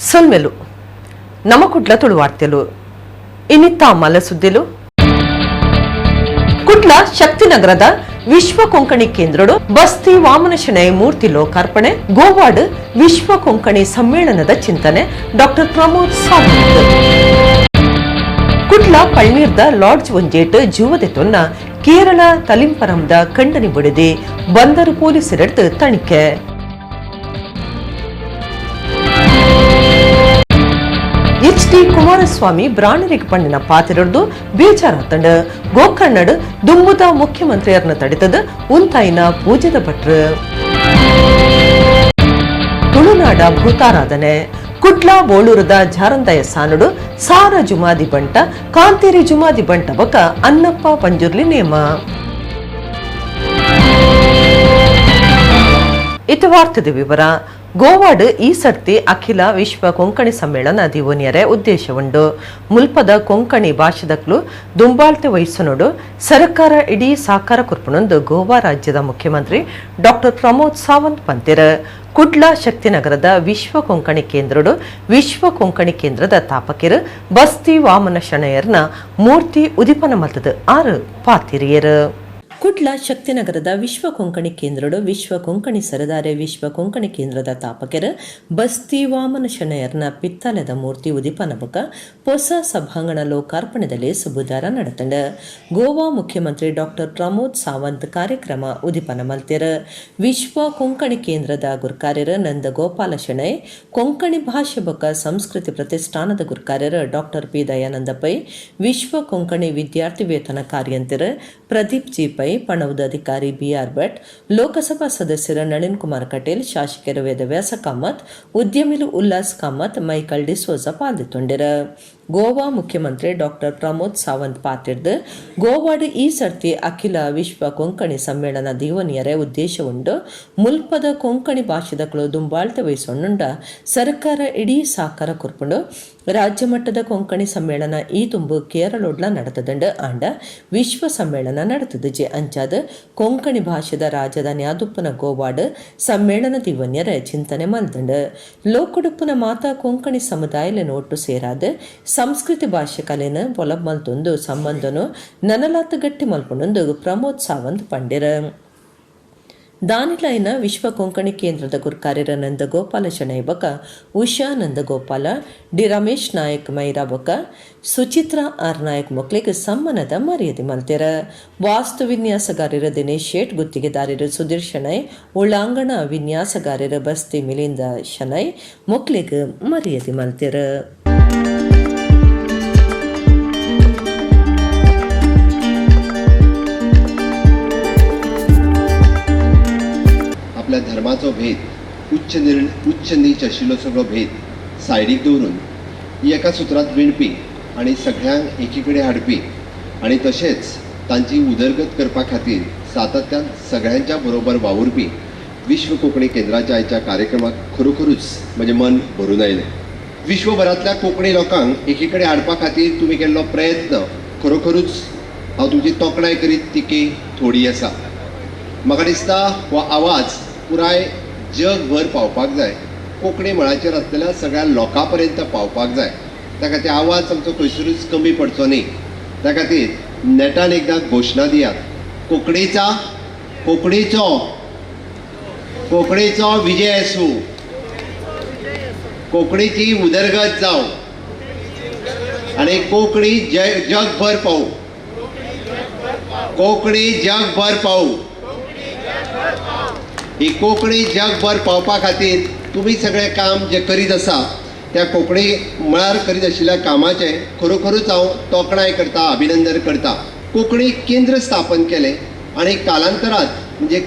ಸೊನ್ಮೆಲು ನಮ್ಮ ಕುಡ್ಲ ತುಳುವಾಡ್ತೆಲು ಇನ್ನಿತ್ತ ಮಲ ಸುದ್ದಿಲು ಕುಡ್ಲ ಶಕ್ತಿನಗರದ ವಿಶ್ವ ಕೊಂಕಣಿ ಕೇಂದ್ರಡು ಬಸ್ತಿ ವಾಮನ ಶೆಣೈ ಮೂರ್ತಿ ಲೋಕಾರ್ಪಣೆ ಗೋವಾಡ್ ವಿಶ್ವ ಕೊಂಕಣಿ ಸಮ್ಮೇಳನದ ಚಿಂತನೆ ಡಾಕ್ಟರ್ ಪ್ರಮೋದ್ ಸಾವಂತ್ ಕುಡ್ಲ ಪಳ್ನೀರ್ದ ಲಾಡ್ಜ್ ಒಂಜೇಟ್ ಜೂವದೆತ್ತೊನ್ನ ಕೇರಳ ತಲಿಂಪರಂದ ಕಂಡನಿ ಬಡಿದಿ ಬಂದರು ಪೊಲೀಸರೆಡ್ದು ತಣಿಕೆ ಎಚ್.ಡಿ. ಕುಮಾರಸ್ವಾಮಿ ಬ್ರಾಣರಿಗೆ ಪಣ್ಣಿನ ಪಾತಿರಡ್ದು ಬೇಜಾರಾತಂಡ ಗೋಕರ್ಣಡ್ ದುಂಬುದ ಮುಖ್ಯಮಂತ್ರಿಯರ್ನ ತಡಿತದ ಉಂತಾಯಿನ ಪೂಜೆದ ಭಟ್ರು ತುಳುನಾಡ ಭೂತಾರಾಧನೆ ಕುಡ್ಲ ಬೋಳೂರದ ಜಾರಂದಯ ಸಾನುಡು ಸಾರ ಜುಮಾದಿ ಬಂಟ ಕಾಂತೇರಿ ಜುಮಾದಿ ಬಂಟ ಬಕ ಅನ್ನಪ್ಪ ಪಂಜುರ್ಲಿ ನೇಮ ಇದು ವಾರ್ತೆದ ವಿವರ. ಗೋವಾಡ್ ಈ ಸರ್ತಿ ಅಖಿಲ ವಿಶ್ವ ಕೊಂಕಣಿ ಸಮ್ಮೇಳನ ದಿವನಿಯರೆ ಉದ್ದೇಶವುಂಡು ಮುಲ್ಪದ ಕೊಂಕಣಿ ಭಾಷೆದಕ್ಲು ದುಂಬಾಳ್ತೆ ವಹಿಸನೋಡು ಸರ್ಕಾರ ಇಡೀ ಸಾಕಾರ ಕುರ್ಪುನೊಂದು ಗೋವಾ ರಾಜ್ಯದ ಮುಖ್ಯಮಂತ್ರಿ ಡಾಕ್ಟರ್ ಪ್ರಮೋದ್ ಸಾವಂತ್ ಪಂತಿರ ಕುಡ್ಲ ಶಕ್ತಿನಗರದ ವಿಶ್ವ ಕೊಂಕಣಿ ಕೇಂದ್ರಡು ವಿಶ್ವ ಕೊಂಕಣಿ ಕೇಂದ್ರದ ತಾಪಕಿರು ಬಸ್ತಿ ವಾಮನ ಶೆಣೈಯರ್ನ ಮೂರ್ತಿ ಉದಿಪನ ಮತದ 6 ಪಾತಿರಿಯರು ಕುಡ್ಲ ಶಕ್ತಿನಗರದ ವಿಶ್ವ ಕೊಂಕಣಿ ಕೇಂದ್ರಡು ವಿಶ್ವ ಕೊಂಕಣಿ ಸರದಾರೆ ವಿಶ್ವ ಕೊಂಕಣಿ ಕೇಂದ್ರದ ತಾಪಕೆರ ಬಸ್ತಿ ವಾಮನ ಶೆಣೈಯರ್ನ ಪಿತ್ತಲದ ಮೂರ್ತಿ ಉದಿಪನ ಬಕ ಹೊಸ ಸಭಾಂಗಣ ಲೋಕಾರ್ಪಣೆದಲ್ಲಿ ಸುಬುಧಾರ ನಡೆತಂಡ ಗೋವಾ ಮುಖ್ಯಮಂತ್ರಿ ಡಾಕ್ಟರ್ ಪ್ರಮೋದ್ ಸಾವಂತ್ ಕಾರ್ಯಕ್ರಮ ಉದಿಪನ ಮಲ್ತಿರ ವಿಶ್ವ ಕೊಂಕಣಿ ಕೇಂದ್ರದ ಗುರ್ಕಾರ್ಯರ ನಂದ ಗೋಪಾಲ ಶೆಣೈ ಕೊಂಕಣಿ ಭಾಷೆ ಬಕ ಸಂಸ್ಕೃತಿ ಪ್ರತಿಷ್ಠಾನದ ಗುರ್ಕಾರ್ಯರ ಡಾಕ್ಟರ್ ಪಿ ದಯಾನಂದ ಪೈ ವಿಶ್ವ ಕೊಂಕಣಿ ವಿದ್ಯಾರ್ಥಿ ವೇತನ ಕಾರ್ಯಂತರ ಪ್ರದೀಪ್ ಜಿ ಪೈ ಪಣವದ ಅಧಿಕಾರಿ ಬಿ.ಆರ್. ಭಟ್ ಲೋಕಸಭಾ ಸದಸ್ಯರ ನಳಿನ್ ಕುಮಾರ್ ಕಟೇಲ್ ಶಾಸಕರ ವೇದವ್ಯಾಸ ಕಾಮತ್ ಉದ್ಯಮಿಲು ಉಲ್ಲಾಸ್ ಕಾಮತ್ ಮೈಕಲ್ ಡಿಸೋಜ ಪಾಲ್ಗೊಂಡಿರ ಗೋವಾ ಮುಖ್ಯಮಂತ್ರಿ ಡಾಕ್ಟರ್ ಪ್ರಮೋದ್ ಸಾವಂತ್ ಪಾತಿರ್ದು ಗೋವಾಡ್ ಈ ಸರ್ತಿ ಅಖಿಲ ವಿಶ್ವ ಕೊಂಕಣಿ ಸಮ್ಮೇಳನ ದಿವನಿಯರೆ ಉದ್ದೇಶವುಂಡು ಮುಲ್ಪದ ಕೊಂಕಣಿ ಭಾಷೆದಕ್ಲು ದುಂಬಾಳ್ತೆ ವಹಿಸೊಂಡುಂಡ ಸರ್ಕಾರ ಇಡೀ ಸಾಕಾರ ಕುರ್ಪುಂಡು ರಾಜ್ಯ ಮಟ್ಟದ ಕೊಂಕಣಿ ಸಮ್ಮೇಳನ ಈ ತುಂಬು ಕೇರಳೊಡ್ಲ ನಡೆತದಂಡ ಆಂಡ ವಿಶ್ವ ಸಮ್ಮೇಳನ ನಡೆತದ ಜೆ ಅಂಚಾದ ಕೊಂಕಣಿ ಭಾಷೆದ ರಾಜಧಾನಿ ಆದುಪ್ಪನ ಗೋವಾಡ್ ಸಮ್ಮೇಳನ ದಿವನ್ಯರ ಚಿಂತನೆ ಮಲ್ದಂಡ ಲೋಕಡುಪ್ಪನ ಮಾತಾ ಕೊಂಕಣಿ ಸಮುದಾಯನ ಒಟ್ಟು ಸೇರಾದ ಸಂಸ್ಕೃತಿ ಭಾಷೆ ಕಲೆನ ಒಲಬ್ ಮಲ್ತೊಂದು ಸಂಬಂಧನು ನನಲಾತ ಗಟ್ಟಿ ಮಲ್ಪೊಂದು ಪ್ರಮೋದ್ ಸಾವಂತ್ ಪಂಡಿರ ದಾನಿಲೈನ ವಿಶ್ವ ಕೊಂಕಣಿ ಕೇಂದ್ರದ ಗುರ್ಕಾರ್ಯರ ನಂದ ಗೋಪಾಲ ಶೆಣೈ ಬಕ ಉಷಾ ನಂದಗೋಪಾಲ ಡಿ ರಮೇಶ್ ನಾಯಕ್ ಮೈರಾ ಬಕ ಸುಚಿತ್ರಾ ಆರ್ ನಾಯಕ್ ಮೊಕ್ಲಿಗೆ ಸಮ್ಮನದ ಮರ್ಯಾದೆ ಮಲ್ತಿರ ವಾಸ್ತು ವಿನ್ಯಾಸಗಾರರ ದಿನೇಶ್ ಶೇಟ್ ಗುತ್ತಿಗೆದಾರರು ಸುಧೀರ್ ಶೆಣೈ ಒಳಾಂಗಣ ವಿನ್ಯಾಸಗಾರರ ಬಸ್ತಿ ಮಿಲಿಂದ ಶೆಣೈ ಮೊಕ್ಲಿಗೆ ಮರ್ಯಾದೆ ಮಲ್ತಿರ आपल्या धर्माचो भेद उच्च नीच आशिल्लो सगळो भेद सायडीक दवरून एका सुत्रांत विणपी आनी सगळ्यांक एकी कडेन हाडपी आनी तशेंच तांची उदरगत करपा खातीर सातत्यान सगळ्यांच्या बरोबर वावुरपी विश्व कोंकणी केंद्राच्या आयच्या कार्यक्रमाक खरोखरूच म्हजें मन भरून आयलें. विश्वभरांतल्या कोंकणी लोकांक एकी कडेन हाडपा खातीर तुमी केल्लो प्रयत्न खरोखरूच हांव तुमची तोखणाय करीत तिकी थोडी आसा. म्हाका दिसता हो आवाज पुराय जगभर पावपाक जाय, कोंकणी मळाचेर आसलेल्या सगळ्या लोकां पर्यंत पावपाक जाय. त्या खातीर आवाज आमचो खंयसरूच कमी पडचो न्ही. त्या खातीर नेटान एकदां घोशणा दियात, कोंकणीचो विजय आसूं, कोंकणीची उदरगत जावं आनी कोंकणी जगभर पावूं, कोंकणी जगभर पावूं. ही कोंकणी जगभर पावपा खातीर तुमी सगळें काम जे करीत आसा त्या कोंकणी मळार करीत आशिल्ल्या कामाचें खरोखरूच हांव तोखणाय करता, अभिनंदन करता. कोंकणी केंद्र स्थापन केलें आनी कालांतरांत म्हणजे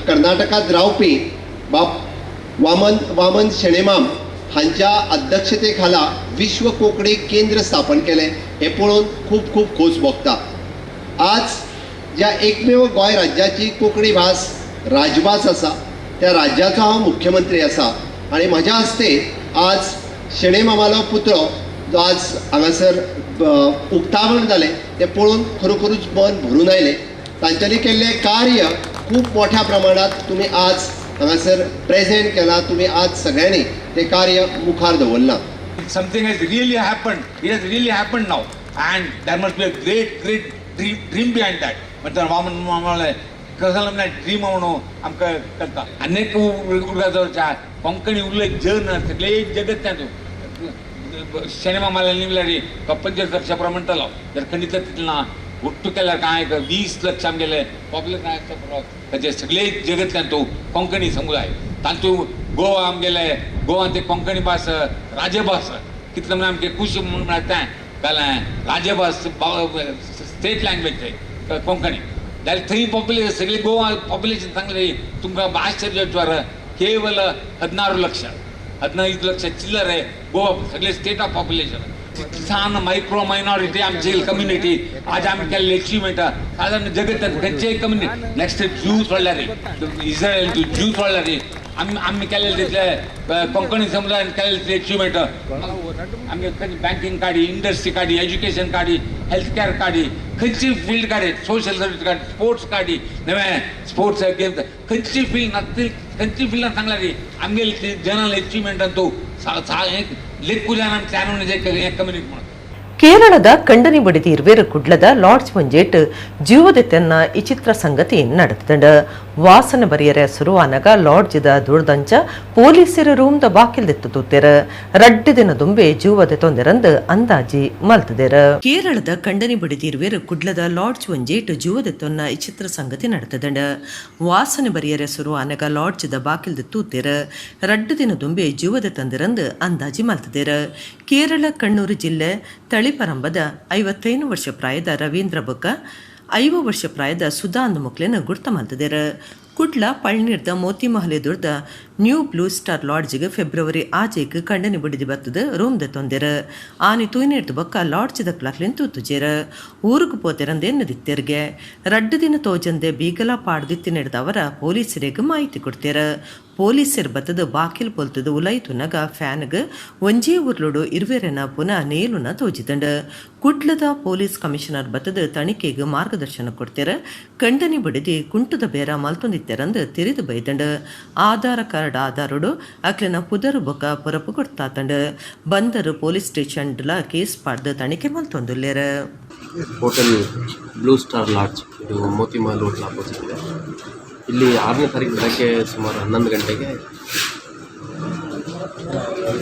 कर्नाटकांत रावपी वामन शेणेमाम हांच्या अध्यक्षते खाला विश्व कोंकणी केंद्र स्थापन केलें हें पळोवन खूब खूब खोस भोगता. आज ज्या एकमेव गोंय राज्याची कोंकणी भास राजभास आसा त्या राज्याचो हांव मुख्यमंत्री आसा आनी म्हज्या हस्ते आज शेणै मामालो पुतळो जो आज हांगासर उक्तावण जालें तें पळोवन खरोखरूच मन भरून आयलें. तांच्यांनी केल्लें कार्य खूब मोठ्या प्रमाणात तुमी आज हांगासर प्रेजेंट केला. तुम्ही आज सगळ्यांनी ते कार्य मुखार दवरलां. Something has really happened. It has really happened now, and there must be a great dream behind that. But the Vaman मामाले कसं लग्न ड्रीम म्हणून आमकां करता. अनेक उरगाजवळच्या कोंकणी उरले जन सगळे जगत त्यातून सिनेमा मला निवल्यारी पंचवीस लक्षाप्रमाणे म्हणटलो जर खंडीत तितला ಒಟ್ಟು ಕೆಲ ಕಾಯಕ 20 ಲಕ್ಷ ಆಮೇಲೆ पॉप्युलर ताचे सगळे जगतल्यान तो कोंकणी समुदाय तांतू गोवा आमगेले गोवा ते कोंकणी भास राजभास कितले म्हण आमगे खुशी म्हणून म्हणटा काला राजभास स्टेट लँग्वेज ते कोंकणी जाल्यार थंय पॉप्युलेशन सगळे गोवा पॉप्युलेशन सांगले तुमकां आश्चर्य केवल 16 लक्ष 15 लक्ष चिल्लर गोवा सगळे स्टेट ऑफ पॉप्युलेशन किसान मायक्रो मायनॉरिटी आमची कम्युनिटी आज आम्ही केलेली अचिव्हमेंट साधारण जगतात खंयचेय कम्युनिटी नेक्स्ट ज्यूज वाडल्यार इस्रायल ज्यूज वाडल्यार आम्ही केलेले तितले कोंकणी समुदायान केलेले अचिव्हमेंट आमगे बँकिंग काडी इंडस्ट्री काडी एज्युकेशन काडी हेल्थ केअर काडी खंयची फील्ड काडी सोशल सर्वीस काडी स्पोर्ट्स काडी नवे स्पोर्ट्स गेम्स खंयची फील्ड नासली खंयची फील्डान सांगल्यार आमगे जनरल अचिव्हमेंटान तो ಕೇರಳದ ಕಂಡನಿ ಬಡಿದಿ ಇರ್ವೇರು ಕುಡ್ಲದ ಲಾಡ್ಜ್ ಮುಂಜೇಟ್ ಜೀವದೆತ್ತನ್ನ ಈ ಚಿತ್ರ ಸಂಗತಿ ನಡೆತಂಡ ವಾಸನೆ ಬರಿಯರೆ ಸುರುವಾನಗ ಲಾಡ್ಜ್ದ ದುಡ್ದಂಚ ಪೊಲೀಸರ ರೂಮ್ದ ಬಾಕಿಲ್ದೆತ್ತು ತೂತೆರ ರಡ್ಡು ದಿನ ದುಂಬೆ ಜೀವದೆ ತೊಂದರಂದು ಅಂದಾಜಿ ಮಲ್ತದೆರ ಕೇರಳದ ಕಂಡನಿ ಬಡಿದಿ ಇರ್ವೇರು ಕುಡ್ಲದ ಲಾಡ್ಜ್ ಮುಂಜೇಟ್ ಜೀವದೆತ್ತನ್ನ ಈ ಚಿತ್ರ ಸಂಗತಿ ನಡೆತಂಡ ವಾಸನೆ ಬರಿಯರೆ ಸುರುವಾನಗ ಲಾಡ್ಜ್ದ ಬಾಕಿಲ್ದ ತೂತೆರ ರಡ್ಡು ದಿನ ದುಂಬೆ ಜೀವದೆ ತಂದಿರಂದು ಅಂದಾಜಿ ಮಲ್ತದೆರ ಕೇರಳ ಕಣ್ಣೂರು ಜಿಲ್ಲೆ ತಳಿಪರಂಬದ 55 ವರ್ಷ ಪ್ರಾಯದ ರವೀಂದ್ರ ಬೊಕ್ಕ 5 ವರ್ಷ ಪ್ರಾಯದ ಸುಧಾಂದ್ ಮುಕ್ಲೆನ ಗುರ್ತ ಮಲ್ತದೇರ ಕುಡ್ಲ ಪಳ್ನೀರ್ದ ಮೋತಿ ಮಹಲೆ ದುರ್ದ ನ್ಯೂ ಬ್ಲೂ ಸ್ಟಾರ್ ಲಾಡ್ಜ್ಗೆ ಫೆಬ್ರವರಿ ಆಜೆಗ್ ಕಂಡನಿ ಬಡಿದಿ ಬರ್ತದ ರೂಮ್ದ ತೊಂದೆರ ಆನಿ ತೂಯ್ನೇರ್ದ ಬೊಕ್ಕ ಲಾಡ್ಜ್ದ ಕ್ಲಾಕ್ಲೆನ್ ತೂತುಜೇರ ಊರುಗು ಪೋತೆರಂದೇನು ದಿತ್ತೆರ್ಗೆ ರಡ್ಡು ದಿನ ತೋಜಂದೆ ಬೀಗಲ ಪಾಡ್ದಿತ್ತಿ ನಡೆದವರ ಪೊಲೀಸರಿಗೆ ಮಾಹಿತಿ ಕೊಡ್ತೇರ ಪೊಲೀಸರು ಬತ್ತದ ಬಾಕಿಲ್ ಪೊಲ್ತದ ಉಲೈತುನಗ ಫ್ಯಾನ್ಗ್ ಒಂಜೇ ಉರ್ಲುಡು ಇರ್ವೇರೆನ ಪುನಃ ನೇಲುನ ತೋಜಿದಂಡ ಕುಡ್ಲದ ಪೊಲೀಸ್ ಕಮಿಷನರ್ ಬತ್ತದ ತನಿಖೆಗೆ ಮಾರ್ಗದರ್ಶನ ಕೊಡ್ತೇರ ಕಂಡನಿ ಬಡಿದಿ ಕುಂಟದ ಬೇರ ಮಲ್ತೊಂದಿತ್ತೆರಂದು ತಿರಿದು ಬೈದಂಡ ಆಧಾರ ಕಾರ್ಡ್ ಆಧಾರುಡು ಅಕ್ಲೆನ ಪುದರು ಬೊಕ ಪೊರಪು ಕೊಡ್ತಾತಂಡ ಬಂದರು ಪೊಲೀಸ್ ಸ್ಟೇಷನ್ಲ ಕೇಸ್ ಪಾಡ್ದು ತನಿಖೆ ಮಲ್ತೊಂದುಲ್ಲೇರ ಹೋಟೆಲ್ ಬ್ಲೂ ಸ್ಟಾರ್ ಲಾಡ್ಜ್ ಇದು ಮೋತಿ ಮಹಲ್ ಹೋಟೆಲ್ ಆಪೋಸಿಟ್ ಇದೆ. ಇಲ್ಲಿ 6ನೇ ತಾರೀಕು ಬೆಳಗ್ಗೆ ಸುಮಾರು 11 ಗಂಟೆಗೆ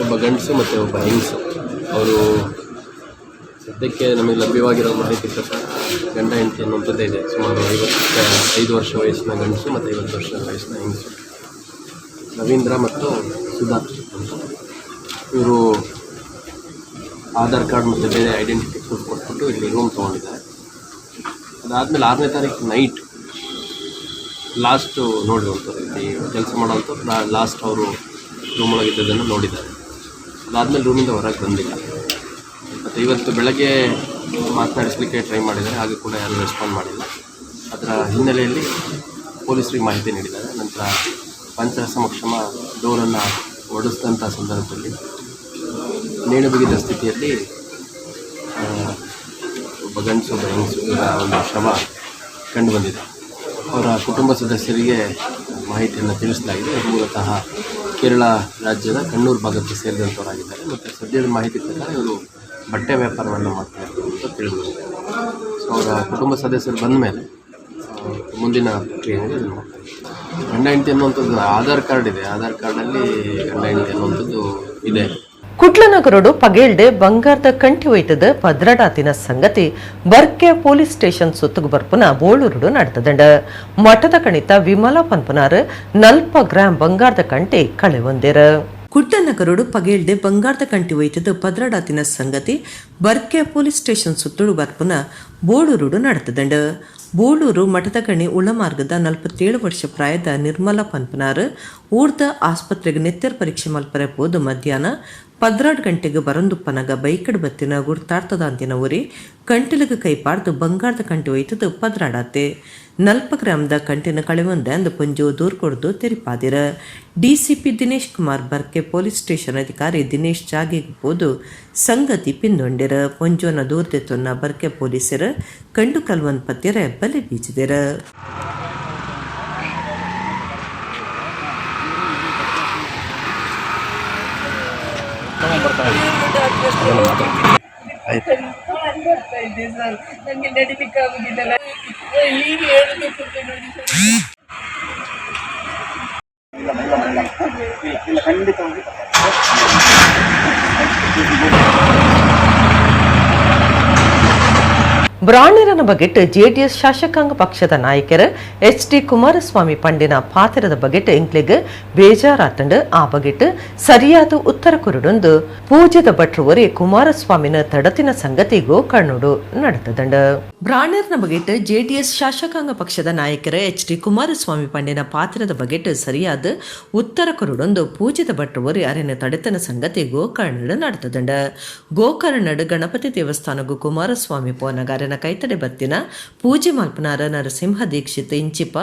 ಒಬ್ಬ ಗಂಡಸು ಮತ್ತು ಒಬ್ಬ ಹೆಂಗಸು ಅವರು ಸದ್ಯಕ್ಕೆ ನಮಗೆ ಲಭ್ಯವಾಗಿರೋ ಮಾಹಿತಿ ಪ್ರಕಾರ ಗಂಡ ಹೆಂಡತಿ ಅನ್ನುವಂಥದ್ದೇ ಇದೆ. ಸುಮಾರು 55 ವರ್ಷ ವಯಸ್ಸಿನ ಗಂಡಸು ಮತ್ತು 50 ವರ್ಷ ವಯಸ್ಸಿನ ಹೆಂಗಸು ರವೀಂದ್ರ ಮತ್ತು ಸುಧಾ ಅಂತ. ಇವರು ಆಧಾರ್ ಕಾರ್ಡ್ ಮತ್ತು ಬೇರೆ ಐಡೆಂಟಿಟಿ ಪ್ರೂಫ್ ಕೊಟ್ಬಿಟ್ಟು ಇಲ್ಲಿ ರೂಮ್ ತೊಗೊಂಡಿದ್ದಾರೆ. ಅದಾದಮೇಲೆ 6ನೇ ತಾರೀಕು ನೈಟ್ ಲಾಸ್ಟು ನೋಡಿರುವಂಥದ್ದು ಇಲ್ಲಿ ಕೆಲಸ ಮಾಡೋವಂಥದ್ದು ಲಾಸ್ಟ್ ಅವರು ರೂಮ್ ಒಳಗಿದ್ದದನ್ನು ನೋಡಿದ್ದಾರೆ. ಅದಾದಮೇಲೆ ರೂಮಿಂದ ಹೊರಗೆ ಬಂದಿಲ್ಲ. ಮತ್ತು ಇವತ್ತು ಬೆಳಗ್ಗೆ ಮಾತನಾಡಿಸಲಿಕ್ಕೆ ಟ್ರೈ ಮಾಡಿದ್ದಾರೆ, ಹಾಗೆ ಕೂಡ ಯಾರೂ ರೆಸ್ಪಾಂಡ್ ಮಾಡಿಲ್ಲ. ಅದರ ಹಿನ್ನೆಲೆಯಲ್ಲಿ ಪೊಲೀಸರಿಗೆ ಮಾಹಿತಿ ನೀಡಿದ್ದಾರೆ. ನಂತರ ಪಂಚರ ಸಮಕ್ಷಮ ಡೋರನ್ನು ಒಡಿಸಿದಂಥ ಸಂದರ್ಭದಲ್ಲಿ ನೇಣು ಬಿಗಿದ ಸ್ಥಿತಿಯಲ್ಲಿ ಒಬ್ಬ ಗಂಡಸು ಒಬ್ಬ ಹೆಂಗಸು ಒಂದು ಶವ ಕಂಡುಬಂದಿದೆ. ಅವರ ಕುಟುಂಬ ಸದಸ್ಯರಿಗೆ ಮಾಹಿತಿಯನ್ನು ತಿಳಿಸಲಾಗಿದೆ. ಮೂಲತಃ ಕೇರಳ ರಾಜ್ಯದ ಕಣ್ಣೂರು ಭಾಗಕ್ಕೆ ಸೇರಿದಂಥವರಾಗಿದ್ದಾರೆ ಮತ್ತು ಸದ್ಯದ ಮಾಹಿತಿ ಪ್ರಕಾರ ಇವರು ಬಟ್ಟೆ ವ್ಯಾಪಾರವನ್ನು ಮಾಡ್ತಾಯಿದ್ರು ಅಂತ ತಿಳಿದುಬಂದಿದೆ. ಸೊ ಅವರ ಕುಟುಂಬ ಸದಸ್ಯರು ಬಂದ ಮೇಲೆ ಮುಂದಿನ ಪ್ರಕ್ರಿಯೆಯಲ್ಲಿ ಇದು ಮಾಡ್ತಾರೆ. ಗಂಡ ಹೆಂಡತಿ ಅನ್ನುವಂಥದ್ದು ಆಧಾರ್ ಕಾರ್ಡ್ ಇದೆ. ಆಧಾರ್ ಕಾರ್ಡಲ್ಲಿ ಗಂಡ ಹೆಂಡತಿ ಅನ್ನುವಂಥದ್ದು ಇದೆ. ಕುಡ್ಲನಗರೋಡು ಪಗೇಳ್ಡೆ ಬಂಗಾರದ ಕಂಟಿ ಒಯ್ತದ ಪದ್ರಡಾತಿನ ಸಂಗತಿ ಬರ್ಕೆ ಪೊಲೀಸ್ ಸ್ಟೇಷನ್ ಸುತ್ತುಗು ಬರ್ಪುನ ಬೋಳೂರುಡು ನಡೆತದಂಡ ಮಠದ ಕಣಿತ ವಿಮಲ ಪನ್ಪುನಾರ್ 40 ಗ್ರಾಂ ಬಂಗಾರದ ಕಂಟಿ ಕಳೆ ಒಂದೇರ. ಕುಡ್ಲನಗರೋಡು ಪಗೇಳ್ಡೆ ಬಂಗಾರದ ಕಂಟಿ ಒಯ್ತದ ಪದ್ರಡಾತಿನ ಸಂಗತಿ ಬರ್ಕೆ ಪೊಲೀಸ್ ಸ್ಟೇಷನ್ ಸುತ್ತುಡು ಬರ್ಪುನ ಬೋಳೂರುಡು ನಡೆತದಂಡ ಬೋಳೂರು ಮಠದ ಕಣಿ ಉಳಮಾರ್ಗದ 47 ವರ್ಷ ಪ್ರಾಯದ ನಿರ್ಮಲಾ ಪನ್ಪನಾರ್ ಊರ್ದ ಆಸ್ಪತ್ರೆಗೆ ನೆತ್ತರ ಪರೀಕ್ಷೆ ಮಲ್ಪರೆ ಪೋದು ಮಧ್ಯಾಹ್ನ 12 ಗಂಟೆಗೆ ಬರಂದುಪ್ಪನಗ ಬೈಕಡ್ ಬತ್ತಿನ ಗುರ್ತಾರ್ತದ ಅಂತಿನ ಊರಿ ಕಂಟಿಲಿಗೆ ಕೈಪಾಡ್ದು ಬಂಗಾರದ ಕಂಟಿ ಒಯ್ತದ ಪದ್ರಾಡಾತೆ 40 ಗ್ರಾಮದ ಕಂಟಿನ ಕಳೆವಂದೆ ಅಂದು ಪುಂಜು ದೂರ್ ಕೊಡ್ದು ತೆರಿಪಾದಿರ. ಡಿಸಿಪಿ ದಿನೇಶ್ ಕುಮಾರ್ ಬರ್ಕೆ ಪೊಲೀಸ್ ಸ್ಟೇಷನ್ ಅಧಿಕಾರಿ ದಿನೇಶ್ ಜಾಗಿಗೆ ಹೋದು ಸಂಗತಿ ಪಿಂದೊಂಡಿರ. ಪುಂಜೋನ ದೂರ್ದೆತ್ತೊನ್ನ ಬರ್ಕೆ ಪೊಲೀಸರ ಕಂಡು ಕಲ್ವಂದ್ ಪತ್ಯರ ಬಲೆ ಬೀಚಿದಿರ. ನನಗೆ ನಡಿಲಿಕ್ಕೆ ಆಗುದಿಲ್ಲ. ಈಗ ಹೇಳೋದಕ್ಕೆ ನೋಡಿ ಬ್ರಾಹ್ಮಣರನ ಬಗೆಟ್ ಜೆಡಿಎಸ್ ಶಾಸಕಾಂಗ ಪಕ್ಷದ ನಾಯಕರು ಎಚ್.ಡಿ. ಕುಮಾರಸ್ವಾಮಿ ಪಂಡಿನ ಪಾತ್ರದ ಬಗೆಟ್ ಇಂಕ್ಲಿಗ್ ಬೇಜಾರಾತಂಡು ಆ ಬಗೆಟ್ ಸರಿಯಾದ ಉತ್ತರ ಕೊರಡೊಂದು ಪೂಜೆದ ಭಟ್ರುವರೆ ಕುಮಾರಸ್ವಾಮಿನ ತಡತಿನ ಸಂಗತಿಗೂ ಕಣ್ಣುಡು ನಡೆತದಂಡ. ಬ್ರಾಹ್ಮಣರನ ಬಗೆಟ್ ಜೆಡಿಎಸ್ ಶಾಸಕಾಂಗ ಪಕ್ಷದ ನಾಯಕರು ಎಚ್.ಡಿ. ಕುಮಾರಸ್ವಾಮಿ ಪಂಡಿನ ಪಾತ್ರದ ಬಗೆಟ್ ಸರಿಯಾದ ಉತ್ತರ ಕೊರಡೊಂದು ಪೂಜೆದ ಭಟ್ರುವರೆ ಅರೆನ ತಡೆತನ ಸಂಗತಿ ಗೋಕರ್ಣಡು ನಡೆತದಂಡ. ಗೋಕರ್ಣಡು ಗಣಪತಿ ದೇವಸ್ಥಾನಗೂ ಕುಮಾರಸ್ವಾಮಿ ಪೋನಗಾರನ ಕೈತಡೆ ಬತ್ತಿನ ಪೂಜೆ ಮಲ್ಪನಾರ ನರಸಿಂಹ ದೀಕ್ಷಿತ್ ಇಂಚಿಪ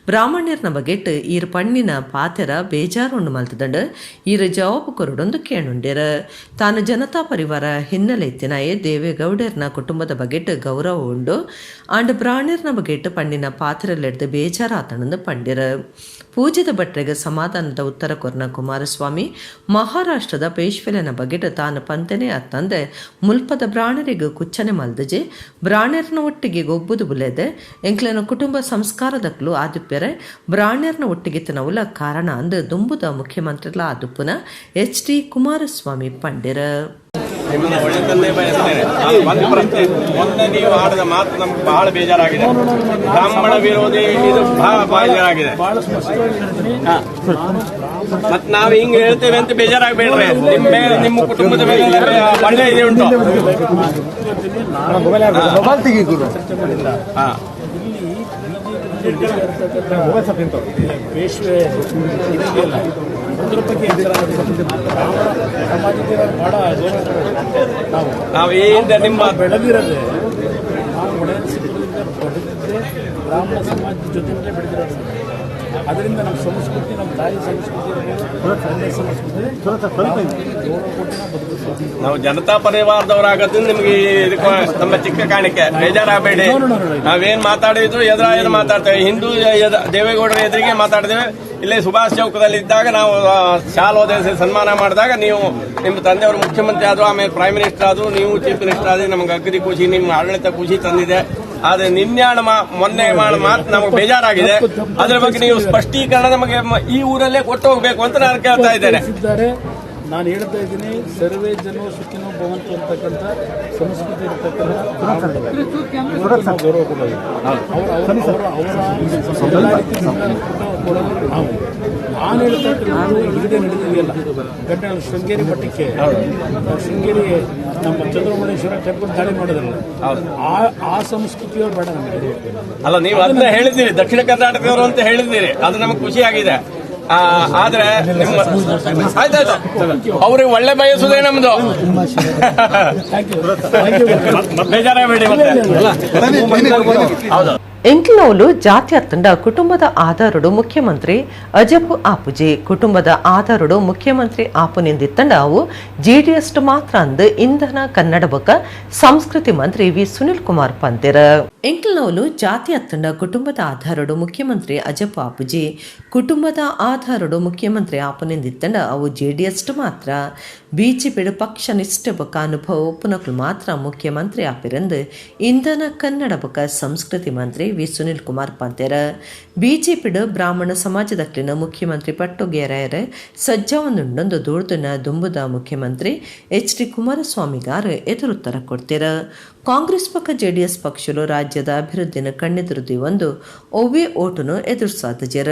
ಬ್ರಾಹ್ಮಣ್ಯರ್ನ ಬಗೆಟ್ ಈರ್ ಪಣ್ಣಿನ ಪಾತೆರ ಬೇಜಾರುಂಡು ಮಲ್ತದಂಡ ಈರ ಜವಾಬು ಕೊರಡೊಂದು ಕೇಳುಂಡ್ಯರ. ತಾನು ಜನತಾ ಪರಿವಾರ ಹಿನ್ನೆಲೆ ಎತ್ತಿನ ದೇವೇಗೌಡರ್ನ ಕುಟುಂಬದ ಬಗೆಟ್ ಗೌರವ ಉಂಡು ಅಂಡ್ ಬ್ರಾಹ್ಮಣ್ಯರ್ನ ಬಗೆಟ್ ಪಣ್ಣಿನ ಪಾತೆರಲ್ಲೆಡ್ದು ಬೇಜಾರಾತನಂದು ಪಂಡ್ಯರ. ಪೂಜೆದ ಭಟ್ರೆಗೆ ಸಮಾಧಾನದ ಉತ್ತರ ಕೊರ್ನ ಕುಮಾರಸ್ವಾಮಿ ಮಹಾರಾಷ್ಟ್ರದ ಪೇಶ್ವೆಲೆನ ಬಗೆಟ್ ತಾನು ಪಂತನೆ ಅತ್ತಂದೆ ಮುಲ್ಪದ ಬ್ರಾಹ್ಮಣರಿಗೆ ಕುಚ್ಚನೆ ಮಲ್ದಜೆ ಬ್ರಾಹ್ಮಣರ್ನ ಒಟ್ಟಿಗೆ ಗೊಬ್ಬುದು ಬುಲೆದೆ ಎಂಕ್ಲೆನ ಕುಟುಂಬ ಸಂಸ್ಕಾರದಕ್ಲು ಆದುಪ್ಯರೆ ಬ್ರಾಹ್ಮಣರ್ನ ಒಟ್ಟಿಗೆ ತಿನ್ನವುಲ ಕಾರಣ ಅಂದು ದುಂಬುದ ಮುಖ್ಯಮಂತ್ರಿಗಳ ಆದುಪ್ಪುನ ಎಚ್.ಡಿ. ಕುಮಾರಸ್ವಾಮಿ ಪಂಡ್ಯರ. ನಿಮ್ಮನ್ನ ಒಳ್ಳೆತನದೇ ಬಯಸ್ತೇನೆ. ಒಂದು ಪ್ರಶ್ನೆ, ಮೊನ್ನೆ ನೀವು ಆಡಿದ ಮಾತು ನಮ್ಗೆ ಬಹಳ ಬೇಜಾರಾಗಿದೆ. ಬ್ರಾಹ್ಮಣ ವಿರೋಧಿ ಇದು ಬಹಳ ಬೇಜಾರಾಗಿದೆ. ಮತ್ ನಾವು ಹಿಂಗೆ ಹೇಳ್ತೇವೆ ಅಂತ ಬೇಜಾರಾಗಬೇಡ್ರಿ. ನಿಮ್ಮ ಮೇಲೆ, ನಿಮ್ಮ ಕುಟುಂಬದ ಮೇಲೆ ಒಳ್ಳೆ ಇದೆ ಉಂಟು. ನಾವು ಏನಿಂದ ನಿಮ್ಮ ಬೆಳೆದಿರೋದೇ ನಾವು ಒಡೆಯನ್ಸಿದ್ರಿಂದ ಬದುಕಿದ್ದೇ ಬ್ರಾಹ್ಮಣ ಸಮಾಜದ ಜೊತೆಯಲ್ಲೇ ಬೆಳೆದಿರೋದು. ಅದರಿಂದ ನಮ್ಮ ಸಂಸ್ಕೃತಿ, ನಮ್ಮ ತಾಯಿ ಸಂಸ್ಕೃತಿ, ತಂದೆ ಸಂಸ್ಕೃತಿ ನಾವು ಜನತಾ ಪರಿವಾರದವರಾಗದ್ರಿಂದ ನಿಮ್ಗೆ ಇದಕ್ಕೆ ನಮ್ಮ ಚಿಕ್ಕ ಕಾಣಿಕೆ, ಬೇಜಾರಾಗಬೇಡಿ. ನಾವೇನ್ ಮಾತಾಡಿದ್ರು ಎದುರು ಮಾತಾಡ್ತೇವೆ. ಹಿಂದೂ ದೇವೇಗೌಡರ ಎದುರಿಗೆ ಮಾತಾಡಿದೇವೆ. ಇಲ್ಲೇ ಸುಭಾಷ್ ಚೌಕದಲ್ಲಿ ಇದ್ದಾಗ ನಾವು ಶಾಲ್ ಓದಿಸಿ ಸನ್ಮಾನ ಮಾಡಿದಾಗ ನೀವು ನಿಮ್ಮ ತಂದೆಯವರು ಮುಖ್ಯಮಂತ್ರಿ ಆದ್ರು, ಆಮೇಲೆ ಪ್ರೈಮ್ ಮಿನಿಸ್ಟರ್ ಆದ್ರು, ನೀವು ಚೀಫ್ ಮಿನಿಸ್ಟರ್ ಆದ್ರೆ ನಮ್ಗೆ ಅಗದಿ ಖುಷಿ, ನಿಮ್ಮ ಆಡಳಿತ ಖುಷಿ ತಂದಿದೆ. ಆದ್ರೆ ನಿನ್ಯಾಣ ಮೊನ್ನೆ ಮಾತು ನಮಗೆ ಬೇಜಾರಾಗಿದೆ. ಅದ್ರ ಬಗ್ಗೆ ನೀವು ಸ್ಪಷ್ಟೀಕರಣ ನಮಗೆ ಈ ಊರಲ್ಲೇ ಕೊಟ್ಟು ಹೋಗ್ಬೇಕು ಅಂತ ನಾನು ಕೇಳ್ತಾ ಇದ್ದೇನೆ. ನಾನು ಹೇಳ್ತಾ ಇದ್ದೀನಿ, ಸರ್ವೇ ಜನ ಸುಖಿನೋ ಭವಂತು ಅಂತಕ್ಕಂಥ ಸಂಸ್ಕೃತಿ ಇರತಕ್ಕಂಥ ಗೌರವ ಕೊಡೋದು. ನಾನು ಹೇಳ್ತಕ್ಕಂಥ ಈಗೇ ನಡೆದಿದೆಯಲ್ಲ ಘಟನೆ ಶೃಂಗೇರಿ ಮಠಕ್ಕೆ, ಶೃಂಗೇರಿ ನಮ್ಮ ಚಂದ್ರಮೌಳೇಶ್ವರ ಟೆಂಪಲ್ ದಾಳಿ ಮಾಡೋದಲ್ಲ, ಆ ಸಂಸ್ಕೃತಿಯವ್ರು ಬೇಡ ನಮಗೆ. ಅಲ್ಲ, ನೀವು ಅದನ್ನ ಹೇಳಿದ್ದೀರಿ, ದಕ್ಷಿಣ ಕರ್ನಾಟಕದವರು ಅಂತ ಹೇಳಿದ್ದೀರಿ, ಅದು ನಮಗೆ ಖುಷಿ ಆಗಿದೆ. ಆದ್ರೆ ಆಯ್ತಾಯ್ತು, ಅವ್ರಿಗೆ ಒಳ್ಳೆ ಬಯಸುದೇ ನಮ್ದು. ಬೇಜಾರಾಗಬೇಡಿ. ಹೌದು, ಎಂಕ್ಲೋಲು ಜಾತಿ ತಂಡ ಕುಟುಂಬದ ಆಧಾರಡು ಮುಖ್ಯಮಂತ್ರಿ ಅಜಪು ಆಪುಜಿ ಕುಟುಂಬದ ಆಧಾರಡು ಮುಖ್ಯಮಂತ್ರಿ ಆಪುನಿಂದಿತ್ತಂಡ ಅವು ಜೆಡಿಎಸ್ ಮಾತ್ರ ಅಂದು ಇಂಧನ ಕನ್ನಡ ಬೊಕ್ಕ ಸಂಸ್ಕೃತಿ ಮಂತ್ರಿ ವಿ ಸುನಿಲ್ ಕುಮಾರ್ ಪಂತೆರ. ಎಂಕ್ಲೋಲು ಜಾತಿ ತಂಡ ಕುಟುಂಬದ ಆಧಾರಡು ಮುಖ್ಯಮಂತ್ರಿ ಅಜಪು ಆಪುಜಿ ಕುಟುಂಬದ ಆಧಾರಡು ಮುಖ್ಯಮಂತ್ರಿ ಆಪುನಿಂದಿತ್ತಂಡ ಅವು ಜೆಡಿಎಸ್ ಮಾತ್ರ ಬಿಜೆಪಿ ಪಕ್ಷ ನಿಷ್ಠೆ ಬೊಕ್ಕ ಅನುಭವ ಒಪ್ಪುನಕ್ಲು ಮಾತ್ರ ಮುಖ್ಯಮಂತ್ರಿ ಆಪಿರಂದು ಇಂಧನ ಕನ್ನಡ ಬೊಕ್ಕ ಸಂಸ್ಕೃತಿ ಮಂತ್ರಿ ವಿ ಸುನಿಲ್ ಕುಮಾರ್ ಪಂತೆರ. ಬಿಜೆಪಿಡು ಬ್ರಾಹ್ಮಣ ಸಮಾಜದಕ್ಲಿನ ಮುಖ್ಯಮಂತ್ರಿ ಪಟ್ಟುಗೇರಾಯರ ಸಜ್ಜಾವೊಂದುಂಡೊಂದು ದೂರ್ದುನ ದುಂಬುದ ಮುಖ್ಯಮಂತ್ರಿ ಎಚ್.ಡಿ. ಕುಮಾರಸ್ವಾಮಿಗಾರ ಎದುರುತ್ತರ ಕೊಡ್ತೀರ. ಕಾಂಗ್ರೆಸ್ ಪಕ್ಕ ಜೆಡಿಎಸ್ ಪಕ್ಷಲು ರಾಜ್ಯದ ಅಭಿವೃದ್ಧಿನ ಕಣ್ಣೆದುರುದಿ ಒಂದು ಒವ್ವೆ ಓಟುನು ಎದುರ್ಸಾದಜರ.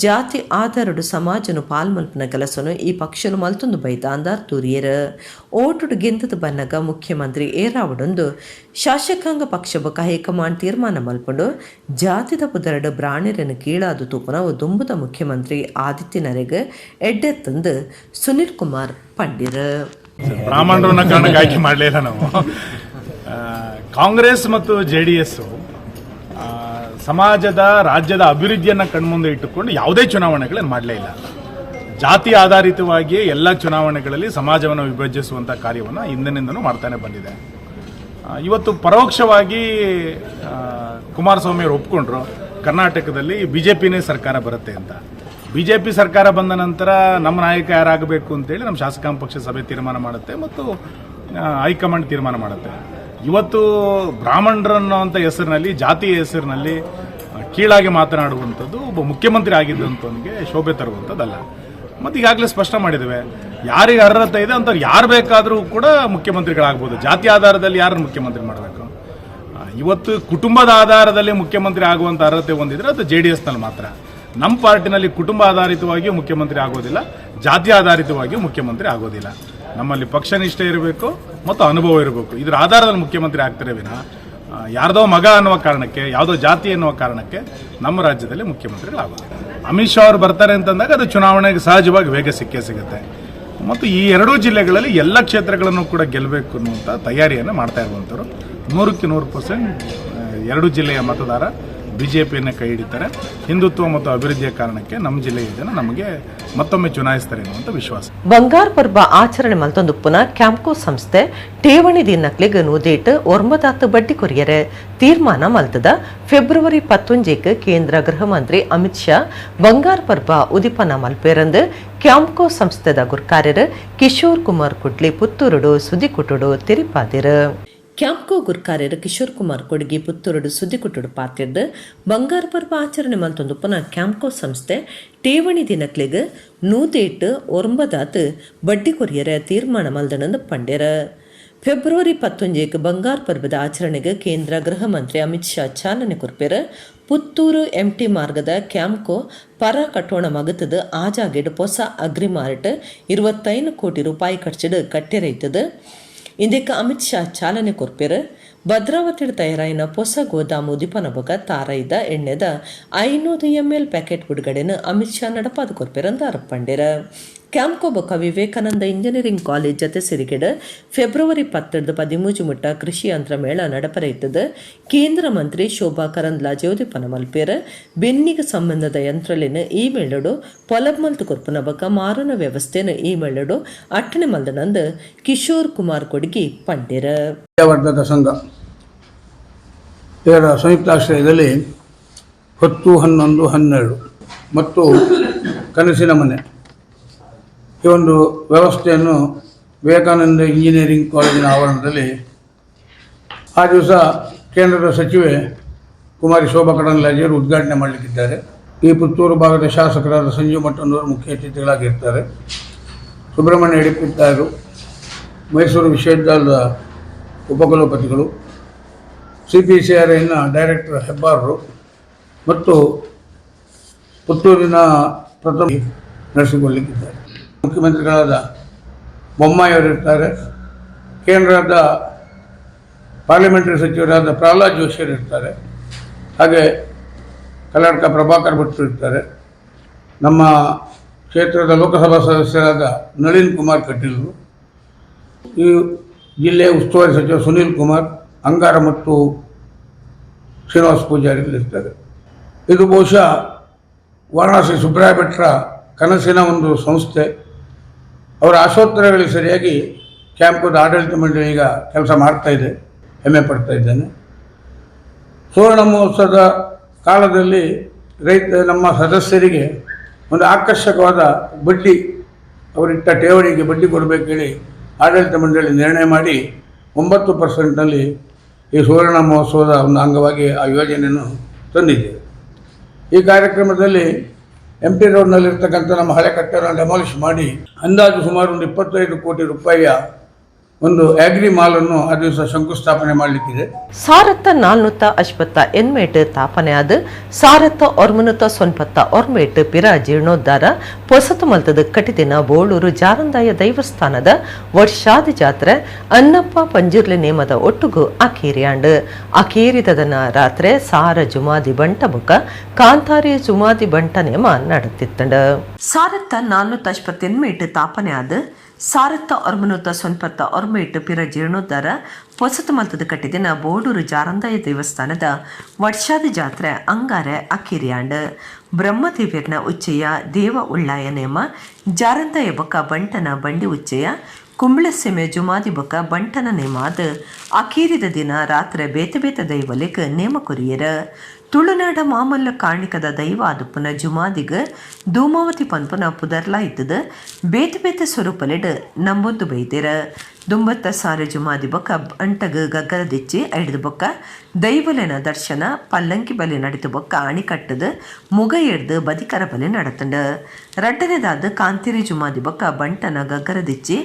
ಜಾತಿ ಆಧಾರಡು ಸಮಾಜನು ಪಾಲ್ಮಲ್ಪನ ಕೆಲಸನು ಈ ಪಕ್ಷಲು ಮಲ್ತೊಂದು ಬೈತ ಅಂದಾರ್ ತೂರಿಯರ. ಓಟುಡು ಗೆಂದದ ಬನ್ನಗ ಮುಖ್ಯಮಂತ್ರಿ ಏರಾವಡೊಂದು ಶಾಸಕಾಂಗ ಪಕ್ಷ ಬೊಕ್ಕ ಹೈಕಮಾಂಡ್ ತೀರ್ಮಾನ ಮಲ್ಪೊಂಡು ಜಾತಿದ ಪುದರಡು ಬ್ರಾಹ್ಮಣರನ್ನು ಕೀಳಾದು ತೂಪನವು ದುಂಬುದ ಮುಖ್ಯಮಂತ್ರಿ ಆದಿತ್ಯ ನರೆಗೆ ಎಡ್ಡೆತ್ತಂದು ಸುನಿಲ್ ಕುಮಾರ್ ಪಂಡಿರ. ಬ್ರಾಹ್ಮಣರನ್ನ ಕಾರಣಕ್ಕೆ ಆಯ್ಕೆ ಮಾಡಲಿಲ್ಲ ನಾವು. ಕಾಂಗ್ರೆಸ್ ಮತ್ತು ಜೆಡಿಎಸ್ ಸಮಾಜದ ರಾಜ್ಯದ ಅಭಿವೃದ್ಧಿಯನ್ನು ಕಣ್ಮುಂದೆ ಇಟ್ಟುಕೊಂಡು ಯಾವುದೇ ಚುನಾವಣೆಗಳನ್ನು ಮಾಡಲೇ ಇಲ್ಲ. ಜಾತಿ ಆಧಾರಿತವಾಗಿ ಎಲ್ಲ ಚುನಾವಣೆಗಳಲ್ಲಿ ಸಮಾಜವನ್ನು ವಿಭಜಿಸುವಂಥ ಕಾರ್ಯವನ್ನು ಹಿಂದಿನಿಂದನೂ ಮಾಡ್ತಾನೆ ಬಂದಿದೆ. ಇವತ್ತು ಪರೋಕ್ಷವಾಗಿ ಕುಮಾರಸ್ವಾಮಿ ಅವರು ಒಪ್ಕೊಂಡ್ರು ಕರ್ನಾಟಕದಲ್ಲಿ ಬಿಜೆಪಿನೇ ಸರ್ಕಾರ ಬರುತ್ತೆ ಅಂತ. BJP ಸರ್ಕಾರ ಬಂದ ನಂತರ ನಮ್ಮ ನಾಯಕ ಯಾರಾಗಬೇಕು ಅಂತೇಳಿ ನಮ್ಮ ಶಾಸಕಾಂಗ ಪಕ್ಷ ಸಭೆ ತೀರ್ಮಾನ ಮಾಡುತ್ತೆ ಮತ್ತು ಹೈಕಮಾಂಡ್ ತೀರ್ಮಾನ ಮಾಡುತ್ತೆ. ಇವತ್ತು ಬ್ರಾಹ್ಮಣರನ್ನೋಂಥ ಹೆಸರಿನಲ್ಲಿ, ಜಾತಿಯ ಹೆಸರಿನಲ್ಲಿ ಕೀಳಾಗಿ ಮಾತನಾಡುವಂಥದ್ದು ಒಬ್ಬ ಮುಖ್ಯಮಂತ್ರಿ ಆಗಿದ್ದಂಥವನಿಗೆ ಶೋಭೆ ತರುವಂಥದ್ದಲ್ಲ. ಮತ್ತು ಈಗಾಗಲೇ ಸ್ಪಷ್ಟ ಮಾಡಿದ್ದೇವೆ, ಯಾರಿಗೆ ಅರ್ಹತೆ ಇದೆ ಅಂತ ಯಾರು ಬೇಕಾದರೂ ಕೂಡ ಮುಖ್ಯಮಂತ್ರಿಗಳಾಗ್ಬೋದು. ಜಾತಿ ಆಧಾರದಲ್ಲಿ ಯಾರನ್ನು ಮುಖ್ಯಮಂತ್ರಿ ಮಾಡಬೇಕು? ಇವತ್ತು ಕುಟುಂಬದ ಆಧಾರದಲ್ಲಿ ಮುಖ್ಯಮಂತ್ರಿ ಆಗುವಂಥ ಅರ್ಹತೆ ಹೊಂದಿದ್ರೆ ಅದು JDSನಲ್ಲಿ ಮಾತ್ರ. ನಮ್ಮ ಪಾರ್ಟಿನಲ್ಲಿ ಕುಟುಂಬ ಆಧಾರಿತವಾಗಿಯೂ ಮುಖ್ಯಮಂತ್ರಿ ಆಗೋದಿಲ್ಲ, ಜಾತಿ ಆಧಾರಿತವಾಗಿಯೂ ಮುಖ್ಯಮಂತ್ರಿ ಆಗೋದಿಲ್ಲ. ನಮ್ಮಲ್ಲಿ ಪಕ್ಷನಿಷ್ಠೆ ಇರಬೇಕು ಮತ್ತು ಅನುಭವ ಇರಬೇಕು. ಇದರ ಆಧಾರದಲ್ಲಿ ಮುಖ್ಯಮಂತ್ರಿ ಆಗ್ತಾರೆ ವಿನ ಯಾರ್ದೋ ಮಗ ಅನ್ನುವ ಕಾರಣಕ್ಕೆ, ಯಾವುದೋ ಜಾತಿ ಎನ್ನುವ ಕಾರಣಕ್ಕೆ ನಮ್ಮ ರಾಜ್ಯದಲ್ಲಿ ಮುಖ್ಯಮಂತ್ರಿಗಳಾಗೋದಿಲ್ಲ. ಅಮಿತ್ ಶಾ ಅವರು ಬರ್ತಾರೆ ಅಂತಂದಾಗ ಅದು ಚುನಾವಣೆಗೆ ಸಹಜವಾಗಿ ವೇಗ ಸಿಗುತ್ತೆ. ಮತ್ತು ಈ ಎರಡೂ ಜಿಲ್ಲೆಗಳಲ್ಲಿ ಎಲ್ಲ ಕ್ಷೇತ್ರಗಳನ್ನು ಕೂಡ ಗೆಲ್ಲಬೇಕು ಅನ್ನುವಂಥ ತಯಾರಿಯನ್ನು ಮಾಡ್ತಾ ಇರುವಂಥವ್ರು 100% ಎರಡು ಜಿಲ್ಲೆಯ ಮತದಾರ BJPಯನ್ನು ಕೈ ಹಿಡಿತಾರೆ. ಹಿಂದುತ್ವ ಮತ್ತು ಅಭಿವೃದ್ಧಿಯ ಕಾರಣಕ್ಕೆ ನಮ್ಮ ಜಿಲ್ಲೆಯ ಜನ ನಮಗೆ ಮತ್ತೊಮ್ಮೆ ಚುನಾಯಿಸ್ತಾರೆ ಎನ್ನುವಂಥ ವಿಶ್ವಾಸ. ಬಂಗಾರ ಪರ್ಬ ಆಚರಣೆ ಮಲ್ತೊಂದುಪ್ಪುನ ಕ್ಯಾಂಪ್ಕೋ ಸಂಸ್ಥೆ ಠೇವಣಿ ದಿನಕ್ಲಿಗೆ ನೂದೇಟ್ 9 ಬಡ್ಡಿ ಕೊರಿಯರೆ ತೀರ್ಮಾನ ಮಲ್ತದ. ಫೆಬ್ರವರಿ 11 ಕೇಂದ್ರ ಗೃಹ ಮಂತ್ರಿ ಅಮಿತ್ ಶಾ ಬಂಗಾರ ಪರ್ಬ ಉದಿಪನ ಮಲ್ಪೇರಂದು ಕ್ಯಾಂಪ್ಕೋ ಸಂಸ್ಥೆದ ಗುರ್ಕಾರ್ಯರು ಕಿಶೋರ್ ಕುಮಾರ್ ಕುಡ್ಲಿ ಪುತ್ತೂರುಡು ಸುದ್ದಿಕುಟುಡು ತಿರಿಪಾದಿರು. ಕ್ಯಾಂಪ್ಕೋ ಗುರ್ಕಾರ್ಯರು ಕಿಶೋರ್ ಕುಮಾರ್ ಕೊಡ್ಗಿ ಪುತ್ತೂರುಡು ಸುದ್ದಿಕುಟುಡು ಪಾತಿರ್ದು ಬಂಗಾರ ಪರ್ಬ ಆಚರಣೆ ಮಲ್ತೊಂದುಪ್ಪನ ಕ್ಯಾಂಪ್ಕೋ ಸಂಸ್ಥೆ ಠೇವಣಿ ದಿನಕ್ಲಿಗೆ ನೂದೇಟ್ 9 ಬಡ್ಡಿ ಕೊರಿಯರೆ ತೀರ್ಮಾನ ಮಲ್ದನಂದು ಪಂಡ್ಯರ. ಫೆಬ್ರವರಿ 11 ಬಂಗಾರ ಪರ್ಬದ ಆಚರಣೆಗೆ ಕೇಂದ್ರ ಗೃಹ ಮಂತ್ರಿ ಅಮಿತ್ ಶಾ ಚಾಲನೆ ಕೊರ್ಪೇರ. ಪುತ್ತೂರು MT ಮಾರ್ಗದ ಕ್ಯಾಂಪ್ಕೋ ಪರ ಕಟ್ಟೋಣ ಮಗತದ ಆಜಾಗೆಡ್ ಹೊಸ ಅಗ್ರಿಮಾರ್ಟ್ 25 ಕೋಟಿ ರೂಪಾಯಿ ಖರ್ಚಿಡು ಕಟ್ಟೆರೈತದ. ಇಂದಕ್ಕೆ ಅಮಿತ್ ಶಾ ಚಾಲನೆ ಕೊರ್ಪೇರ. ಭದ್ರಾವತಿಡ್ ತಯಾರಾಯಿನ ಹೊಸ ಗೋದಾಮು ಉದಿಪನ ಬೊಕ ತಾರೈದ ಎಣ್ಣೆದ 500 ml ಪ್ಯಾಕೆಟ್ ಬಿಡುಗಡೆನ ಅಮಿತ್ ಶಾ ನಡಪಾದ ಕೊರ್ಪೇರಂದ ಅರ್ಪಂಡಿರ. ಕ್ಯಾಂಪ್ಕೋ ಬೊಕ ವಿವೇಕಾನಂದ ಇಂಜಿನಿಯರಿಂಗ್ ಕಾಲೇಜ್ ಜತೆ ಸಿರಿಗೆಡ ಫೆಬ್ರವರಿ 10 ಮುಟ್ಟ ಕೃಷಿ ಯಂತ್ರ ಮೇಳ ನಡಪರೈತದ. ಕೇಂದ್ರ ಮಂತ್ರಿ ಶೋಭಾ ಕರಂದ್ಲಾಜೆ ಉದಿಪನ ಮಲ್ಪೇರ. ಬೆನ್ನಿಗೆ ಸಂಬಂಧದ ಯಂತ್ರಲಿನ ಈ ಮೇಳಡು ಪೊಲಬ್ ಮಲ್ತು ಕೊರ್ಪನ ಬಕ ಮಾರಣ ವ್ಯವಸ್ಥೆನ ಈ ಮೇಳಡು ಅಟ್ಟಣೆ ಮಲ್ದನಂದ ಕಿಶೋರ್ ಕುಮಾರ್ ಕೊಡ್ಗಿ ಪಂಡಿರ. ವಿದ್ಯಾವರ್ಧಕ ಸಂಘ ಇದರ ಸಂಯುಕ್ತಾಶ್ರಯದಲ್ಲಿ 10, 11, 12 ಮತ್ತು ಕನಸಿನ ಮನೆ ಈ ಒಂದು ವ್ಯವಸ್ಥೆಯನ್ನು ವಿವೇಕಾನಂದ ಇಂಜಿನಿಯರಿಂಗ್ ಕಾಲೇಜಿನ ಆವರಣದಲ್ಲಿ ಆ ದಿವಸ ಕೇಂದ್ರದ ಸಚಿವೆ ಕುಮಾರಿ ಶೋಭಾ ಕರಂದ್ಲಾಜೆಯವರು ಉದ್ಘಾಟನೆ ಮಾಡಲಿಕ್ಕಿದ್ದಾರೆ. ಈ ಪುತ್ತೂರು ಭಾಗದ ಶಾಸಕರಾದ ಸಂಜೀವ್ ಮಟ್ಟಣ್ಣವರು ಮುಖ್ಯ ಅತಿಥಿಗಳಾಗಿರ್ತಾರೆ. ಸುಬ್ರಹ್ಮಣ್ಯ ಯಡಿಪಿತ್ತಾರು, ಮೈಸೂರು ವಿಶ್ವವಿದ್ಯಾಲಯದ ಉಪಕುಲಪತಿಗಳು, CPCRIನ ಡೈರೆಕ್ಟರ್ ಹೆಬ್ಬಾರರು ಮತ್ತು ಪುತ್ತೂರಿನ ಪ್ರಥಮ ನಡೆಸಿಕೊಳ್ಳಲಿಕ್ಕಿದ್ದಾರೆ. ಮುಖ್ಯಮಂತ್ರಿಗಳಾದ ಬೊಮ್ಮಾಯಿಯವರಿರ್ತಾರೆ. ಕೇಂದ್ರದ ಪಾರ್ಲಿಮೆಂಟರಿ ಸಚಿವರಾದ ಪ್ರಹ್ಲಾದ್ ಜೋಶಿಯವರು ಇರ್ತಾರೆ. ಹಾಗೆ ಕರ್ನಾಟಕ ಪ್ರಭಾಕರ್ ಭಟ್ರು ಇರ್ತಾರೆ. ನಮ್ಮ ಕ್ಷೇತ್ರದ ಲೋಕಸಭಾ ಸದಸ್ಯರಾದ ನಳಿನ್ ಕುಮಾರ್ ಕಟೀಲ್ರು, ಈ ಜಿಲ್ಲೆಯ ಉಸ್ತುವಾರಿ ಸಚಿವ ಸುನೀಲ್ ಕುಮಾರ್, ಅಂಗಾರ ಮತ್ತು ಶ್ರೀನಿವಾಸ ಪೂಜಾರಿಗಳಿರ್ತಾರೆ. ಇದು ಬಹುಶಃ ವಾರಣಾಸಿ ಸುಬ್ರಾಯ ಭಟ್ರ ಕನಸಿನ ಒಂದು ಸಂಸ್ಥೆ. ಅವರ ಆಶೋತ್ತರಗಳಿಗೆ ಸರಿಯಾಗಿ ಕ್ಯಾಂಪ್ಕೋದ ಆಡಳಿತ ಮಂಡಳಿ ಈಗ ಕೆಲಸ ಮಾಡ್ತಾ ಇದೆ, ಹೆಮ್ಮೆ ಪಡ್ತಾ ಇದ್ದೇನೆ. ಸುವರ್ಣ ಮಹೋತ್ಸವದ ಕಾಲದಲ್ಲಿ ನಮ್ಮ ಸದಸ್ಯರಿಗೆ ಒಂದು ಆಕರ್ಷಕವಾದ ಬಡ್ಡಿ, ಅವರಿಟ್ಟ ಠೇವಣಿಗೆ ಬಡ್ಡಿ ಕೊಡಬೇಕೇಳಿ ಆಡಳಿತ ಮಂಡಳಿ ನಿರ್ಣಯ ಮಾಡಿ 9%ನಲ್ಲಿ ಈ ಸುವರ್ಣ ಮಹೋತ್ಸವದ ಒಂದು ಅಂಗವಾಗಿ ಆ ಯೋಜನೆಯನ್ನು ತಂದಿದ್ದೇವೆ. ಈ ಕಾರ್ಯಕ್ರಮದಲ್ಲಿ MT ರೋಡ್ನಲ್ಲಿರ್ತಕ್ಕಂಥ ನಮ್ಮ ಹಳೆ ಕಟ್ಟಡವನ್ನು ಡೆಮಾಲಿಷ್ ಮಾಡಿ ಅಂದಾಜು ಸುಮಾರು ಒಂದು 25 ಕೋಟಿ ರೂಪಾಯಿಯ ಒಂದು ಆಗ್ರಿ ಮಾಲನ್ನು ಆ ದಿವಸ ಶಂಕುಸ್ಥಾಪನೆ ಮಾಡಲಿಕ್ಕಿದೆ. ಸಾರತ್ತ 450 ಎನ್ಮೇಟ್ ತಾಪನೆಯಾದ ಸಾರತ್ತ 990 ಪಿರ ಜೀರ್ಣೋದ್ಧಾರ ಪೊಸತು ಮಲ್ತದ ಕಟಿದಿನ ಬೋಳೂರು ಜಾರಂದಾಯ ದೈವಸ್ಥಾನದ ವರ್ಷಾದ ಜಾತ್ರೆ ಅನ್ನಪ್ಪ ಪಂಜಿರ್ಲಿ ನೇಮದ ಒಟ್ಟುಗು ಅಕೇರಿಯಾಂಡ್ ಅಕೇರಿದನ ರಾತ್ರಿ ಸಾರ ಜುಮಾದಿ ಬಂಟ ಬುಕ ಕಾಂತಾರಿ ಜುಮಾದಿ ಬಂಟ ನೇಮ ನಡೆದಿತ್ತಂಡ. ಸಾರತ್ತ 450 ಎನ್ಮೇಟ್ ತಾಪನೆಯಾದ ಸಾರತ್ತ 990 ಪಿರ ಜೀರ್ಣೋದ್ಧಾರ ಹೊಸತು ಮಲ್ತದ ಕಟ್ಟಿದಿನ ಬೋಡೂರು ಜಾರಂದಾಯ ದೇವಸ್ಥಾನದ ವರ್ಷಾದ ಜಾತ್ರೆ ಅಂಗಾರೆ ಅಕಿರಿಯಾಂಡ್ ಬ್ರಹ್ಮದೇವ್ಯರ್ನ ಉಚ್ಚೆಯ ದೇವ ಉಳ್ಳಾಯ ನೇಮ ಜಾರಂದಾಯ ಬೊಕ್ಕ ಬಂಟನ ಬಂಡಿ ಉಚ್ಚೆಯ ಕುಂಬಳಸೀಮೆ ಜುಮಾದಿ ಬೊಕ ಬಂಟನ ನೇಮಾದ ಅಕೀರಿದ ದಿನ ರಾತ್ರಿ ಬೇತೆ ಬೇತೆ ದೈವಲಿಗ್ ನೇಮ ಕೊರಿಯರ ತುಳುನಾಡ ಮಾಮಲ್ಲ ಕಾಣಿಕದ ದೈವ ಆದುಪ್ಪುನ ಜುಮಾದಿಗ ಧೂಮಾವತಿ ಪನ್ಪುನ ಪುದರ್ಲಾ ಇದ್ದದ ಬೇತೆ ಬೇತೆ ಸ್ವರೂಪಲೆಡ್ ನಂಬೊಂದು ಬೈದೇರ ದುಂಬತ್ತ ಸಾರೆ ಜುಮಾದಿ ಬೊಕ್ಕ ಅಂಟಗ ಗಗ್ಗರ ದಿಚ್ಚಿ ಐಡ್ದು ಬೊಕ್ಕ ದೈವಲೆನ ದರ್ಶನ ಪಲ್ಲಂಕಿ ಬಲಿ ನಡಿತು ಬೊಕ್ಕ ಅಣಿಕಟ್ಟದ ಮುಗ ಎಡ್ದು ಬದಿಕರ ಬಲಿ ನಡತಂಡ ರಡ್ಡನೇದಾದ ಕಾಂತಿರಿ ಜುಮಾದಿ ಬೊಕ್ಕ ಬಂಟನ ಗಗ್ಗರ ದಿಚ್ಚಿ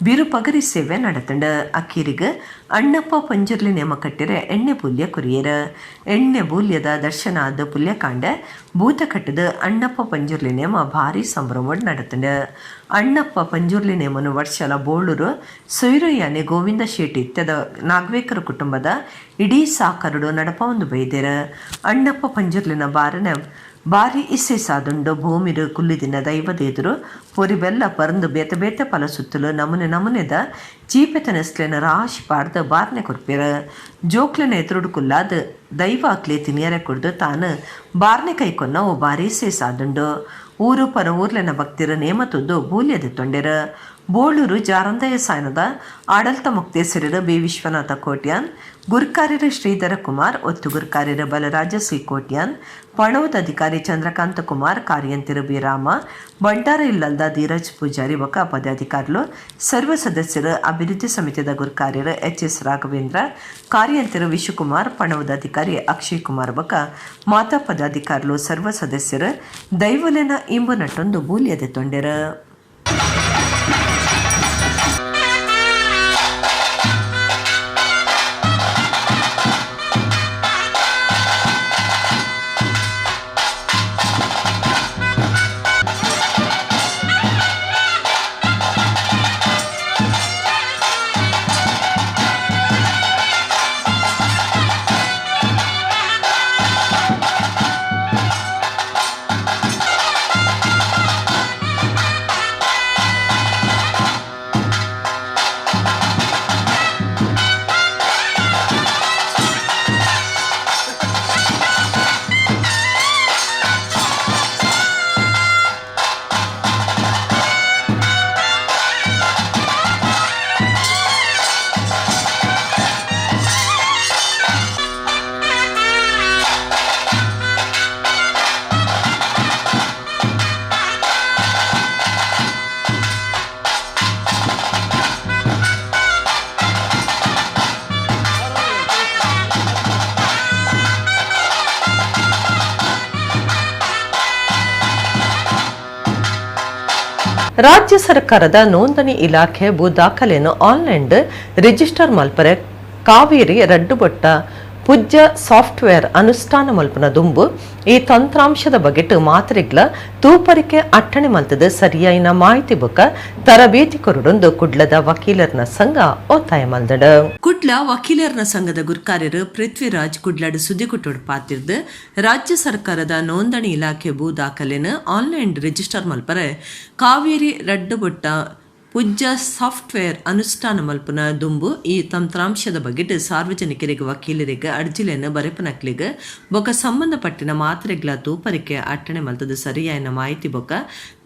ಬಿರು ಪಗರಿ ಸೇವೆ ನಡತಂಡ ಅಕ್ಕೀರಿಗ ಅಣ್ಣಪ್ಪ ಪಂಜರ್ಲಿ ನೇಮ ಕಟ್ಟಿರೆ ಎಣ್ಣೆ ಪುಲ್ಯ ಕುರಿಯರ ಎಣ್ಣೆ ಬೂಲ್ಯದ ದರ್ಶನ ಆದ ಪುಲ್ಯ ಕಾಂಡ ಭೂತ ಕಟ್ಟದ ಅಣ್ಣಪ್ಪ ಪಂಜುರ್ಲಿ ನೇಮ ಭಾರಿ ಸಂಭ್ರಮ ನಡತಂಡ ಅಣ್ಣಪ್ಪ ಪಂಜುರ್ಲಿ ನೇಮನು ವರ್ಷಲ ಬೋಳೂರು ಸೊಯ್ರಯ್ಯನೆ ಗೋವಿಂದ ಶೆಟ್ಟಿ ಇತ್ಯದ ನಾಗವೇಕರ ಕುಟುಂಬದ ಇಡೀ ಸಾಕರುಡು ನಡಪ ಒಂದು ಬೈದೇರ ಅಣ್ಣಪ್ಪ ಪಂಜುರ್ಲಿನ ಬಾರಿ ಇಸ್ಸೆ ಸಾದುಂಡು ಭೂಮಿರು ಕುಲ್ಲಿದಿನ ದೈವದೇದುರು ಪೊರಿಬೆಲ್ಲ ಪರಂದು ಬೇತೆ ಬೇತೆ ಪಲ ಸುತ್ತಲು ನಮುನೆದ ಚೀಪೆತನೆಸ್ಲೆನ ರಾಶಿ ಪಾಡ್ದ ಬಾರ್ನೆ ಕೊರ್ಪೇರ ಜೋಕ್ಲೆನ ಎದುರುಡು ಕುಲ್ಲಾದ ದೈವ ಅಕ್ಲೆ ತಿನಿಯರೆ ಕುಡ್ದು ತಾನು ಬಾರ್ನೆ ಕೈಕೊನ್ನ ಓ ಬಾರಿ ಇಸ್ಸೆ ಸಾದುಂಡು ಊರು ಪರ ಊರ್ಲೆನ ಭಕ್ತಿರ ನೇಮ ತುದ್ದು ಬೂಲ್ಯದ ತೊಂಡೆರ ಬೋಳೂರು ಜಾರಂದಯ ಸಾಯನದ ಆಡಳಿತ ಮುಕ್ತೇಸರರ ಬಿ ವಿಶ್ವನಾಥ ಕೋಟ್ಯಾನ್ ಗುರ್ಕಾರ್ಯರ ಶ್ರೀಧರ ಕುಮಾರ್ ಒತ್ತು ಗುರ್ಕಾರ್ಯರ ಬಲರಾಜ ಸಿ ಕೋಟ್ಯಾನ್ ಪಣವದ ಅಧಿಕಾರಿ ಚಂದ್ರಕಾಂತ ಕುಮಾರ್ ಕಾರ್ಯಂತಿರ ಬಿ ರಾಮ ಬಂಡಾರ ಇಲ್ಲಲ್ದ ಧೀರಜ್ ಪೂಜಾರಿ ಬೊಕ ಪದಾಧಿಕಾರುಲು ಸರ್ವ ಸದಸ್ಯರು ಅಭಿವೃದ್ಧಿ ಸಮಿತಿಯ ಗುರ್ಕಾರ್ಯರ ಎಚ್.ಎಸ್. ರಾಘವೇಂದ್ರ ಕಾರ್ಯಂತಿರ ವಿಶ್ವಕುಮಾರ್ ಪಣವದ ಅಧಿಕಾರಿ ಅಕ್ಷಯ್ ಕುಮಾರ್ ಬೊಕ ಮಾತಾ ಪದಾಧಿಕಾರುಲು ಸರ್ವ ಸದಸ್ಯರು ದೈವಲೆನ ಇಂಬು ನಟ್ಟೊಂದು ಬೂಲ್ಯದೆ ತೊಂಡೆರ ರಾಜ್ಯ ಸರ್ಕಾರದ ನೋಂದಣಿ ಇಲಾಖೆ ಭೂ ದಾಖಲೆಯನ್ನು ಆನ್ಲೈನ್ ರಿಜಿಸ್ಟರ್ ಮಲ್ಪರೆ ಕಾವೇರಿ ರಡ್ಡುಬೊಟ್ಟ ಪುಜ್ಜ ಸಾಫ್ಟ್ವೇರ್ ಅನುಷ್ಠಾನ ಮಲ್ಪನ ದುಂಬು ಈ ತಂತ್ರಾಂಶದ ಬಗೆಟ್ ಮಾತ್ರೆಗ್ಲ ತೂಪರಿಕೆ ಅಟ್ಟಣೆ ಮಲ್ತದ ಸರಿಯಾಯಿನ ಮಾಹಿತಿ ಬೊಕ ತರಬೇತಿ ಕೊರಡೊಂದು ಕುಡ್ಲದ ವಕೀಲರ್ನ ಸಂಘ ಒತ್ತಾಯ ಮಲ್ದಡ ಕುಡ್ಲ ವಕೀಲರ್ನ ಸಂಘದ ಗುರ್ಕಾರ್ಯರು ಪೃಥ್ವಿರಾಜ್ ಕುಡ್ಲಡ್ ಸುದ್ದಿಗುಟ್ಟೋಡು ಪಾತಿರ್ದು ರಾಜ್ಯ ಸರ್ಕಾರದ ನೋಂದಣಿ ಇಲಾಖೆ ಭೂ ದಾಖಲೆನ ಆನ್ಲೈನ್ ರಿಜಿಸ್ಟರ್ ಮಲ್ಪರೆ ಕಾವೇರಿ ರಡ್ಡುಬೊಟ್ಟ ಪುಜ್ಜ ಸಾಫ್ಟ್ವೇರ್ ಅನುಷ್ಠಾನ ಮಲ್ಪನ ದುಂಬು ಈ ತಂತ್ರಾಂಶದ ಬಗೆಟ್ ಸಾರ್ವಜನಿಕರಿಗೆ ವಕೀಲರಿಗೆ ಅರ್ಜಿಲೆಯನ್ನು ಬರೆಪನಕ್ಲಿಗೆ ಬೊಕ ಸಂಬಂಧಪಟ್ಟಿನ ಮಾತ್ರೆಗ್ಲ ತೂಪರಿಕೆ ಅಟ್ಟಣೆ ಮಲ್ತದ ಸರಿಯಾಯಿನ ಮಾಹಿತಿ ಬೊಕ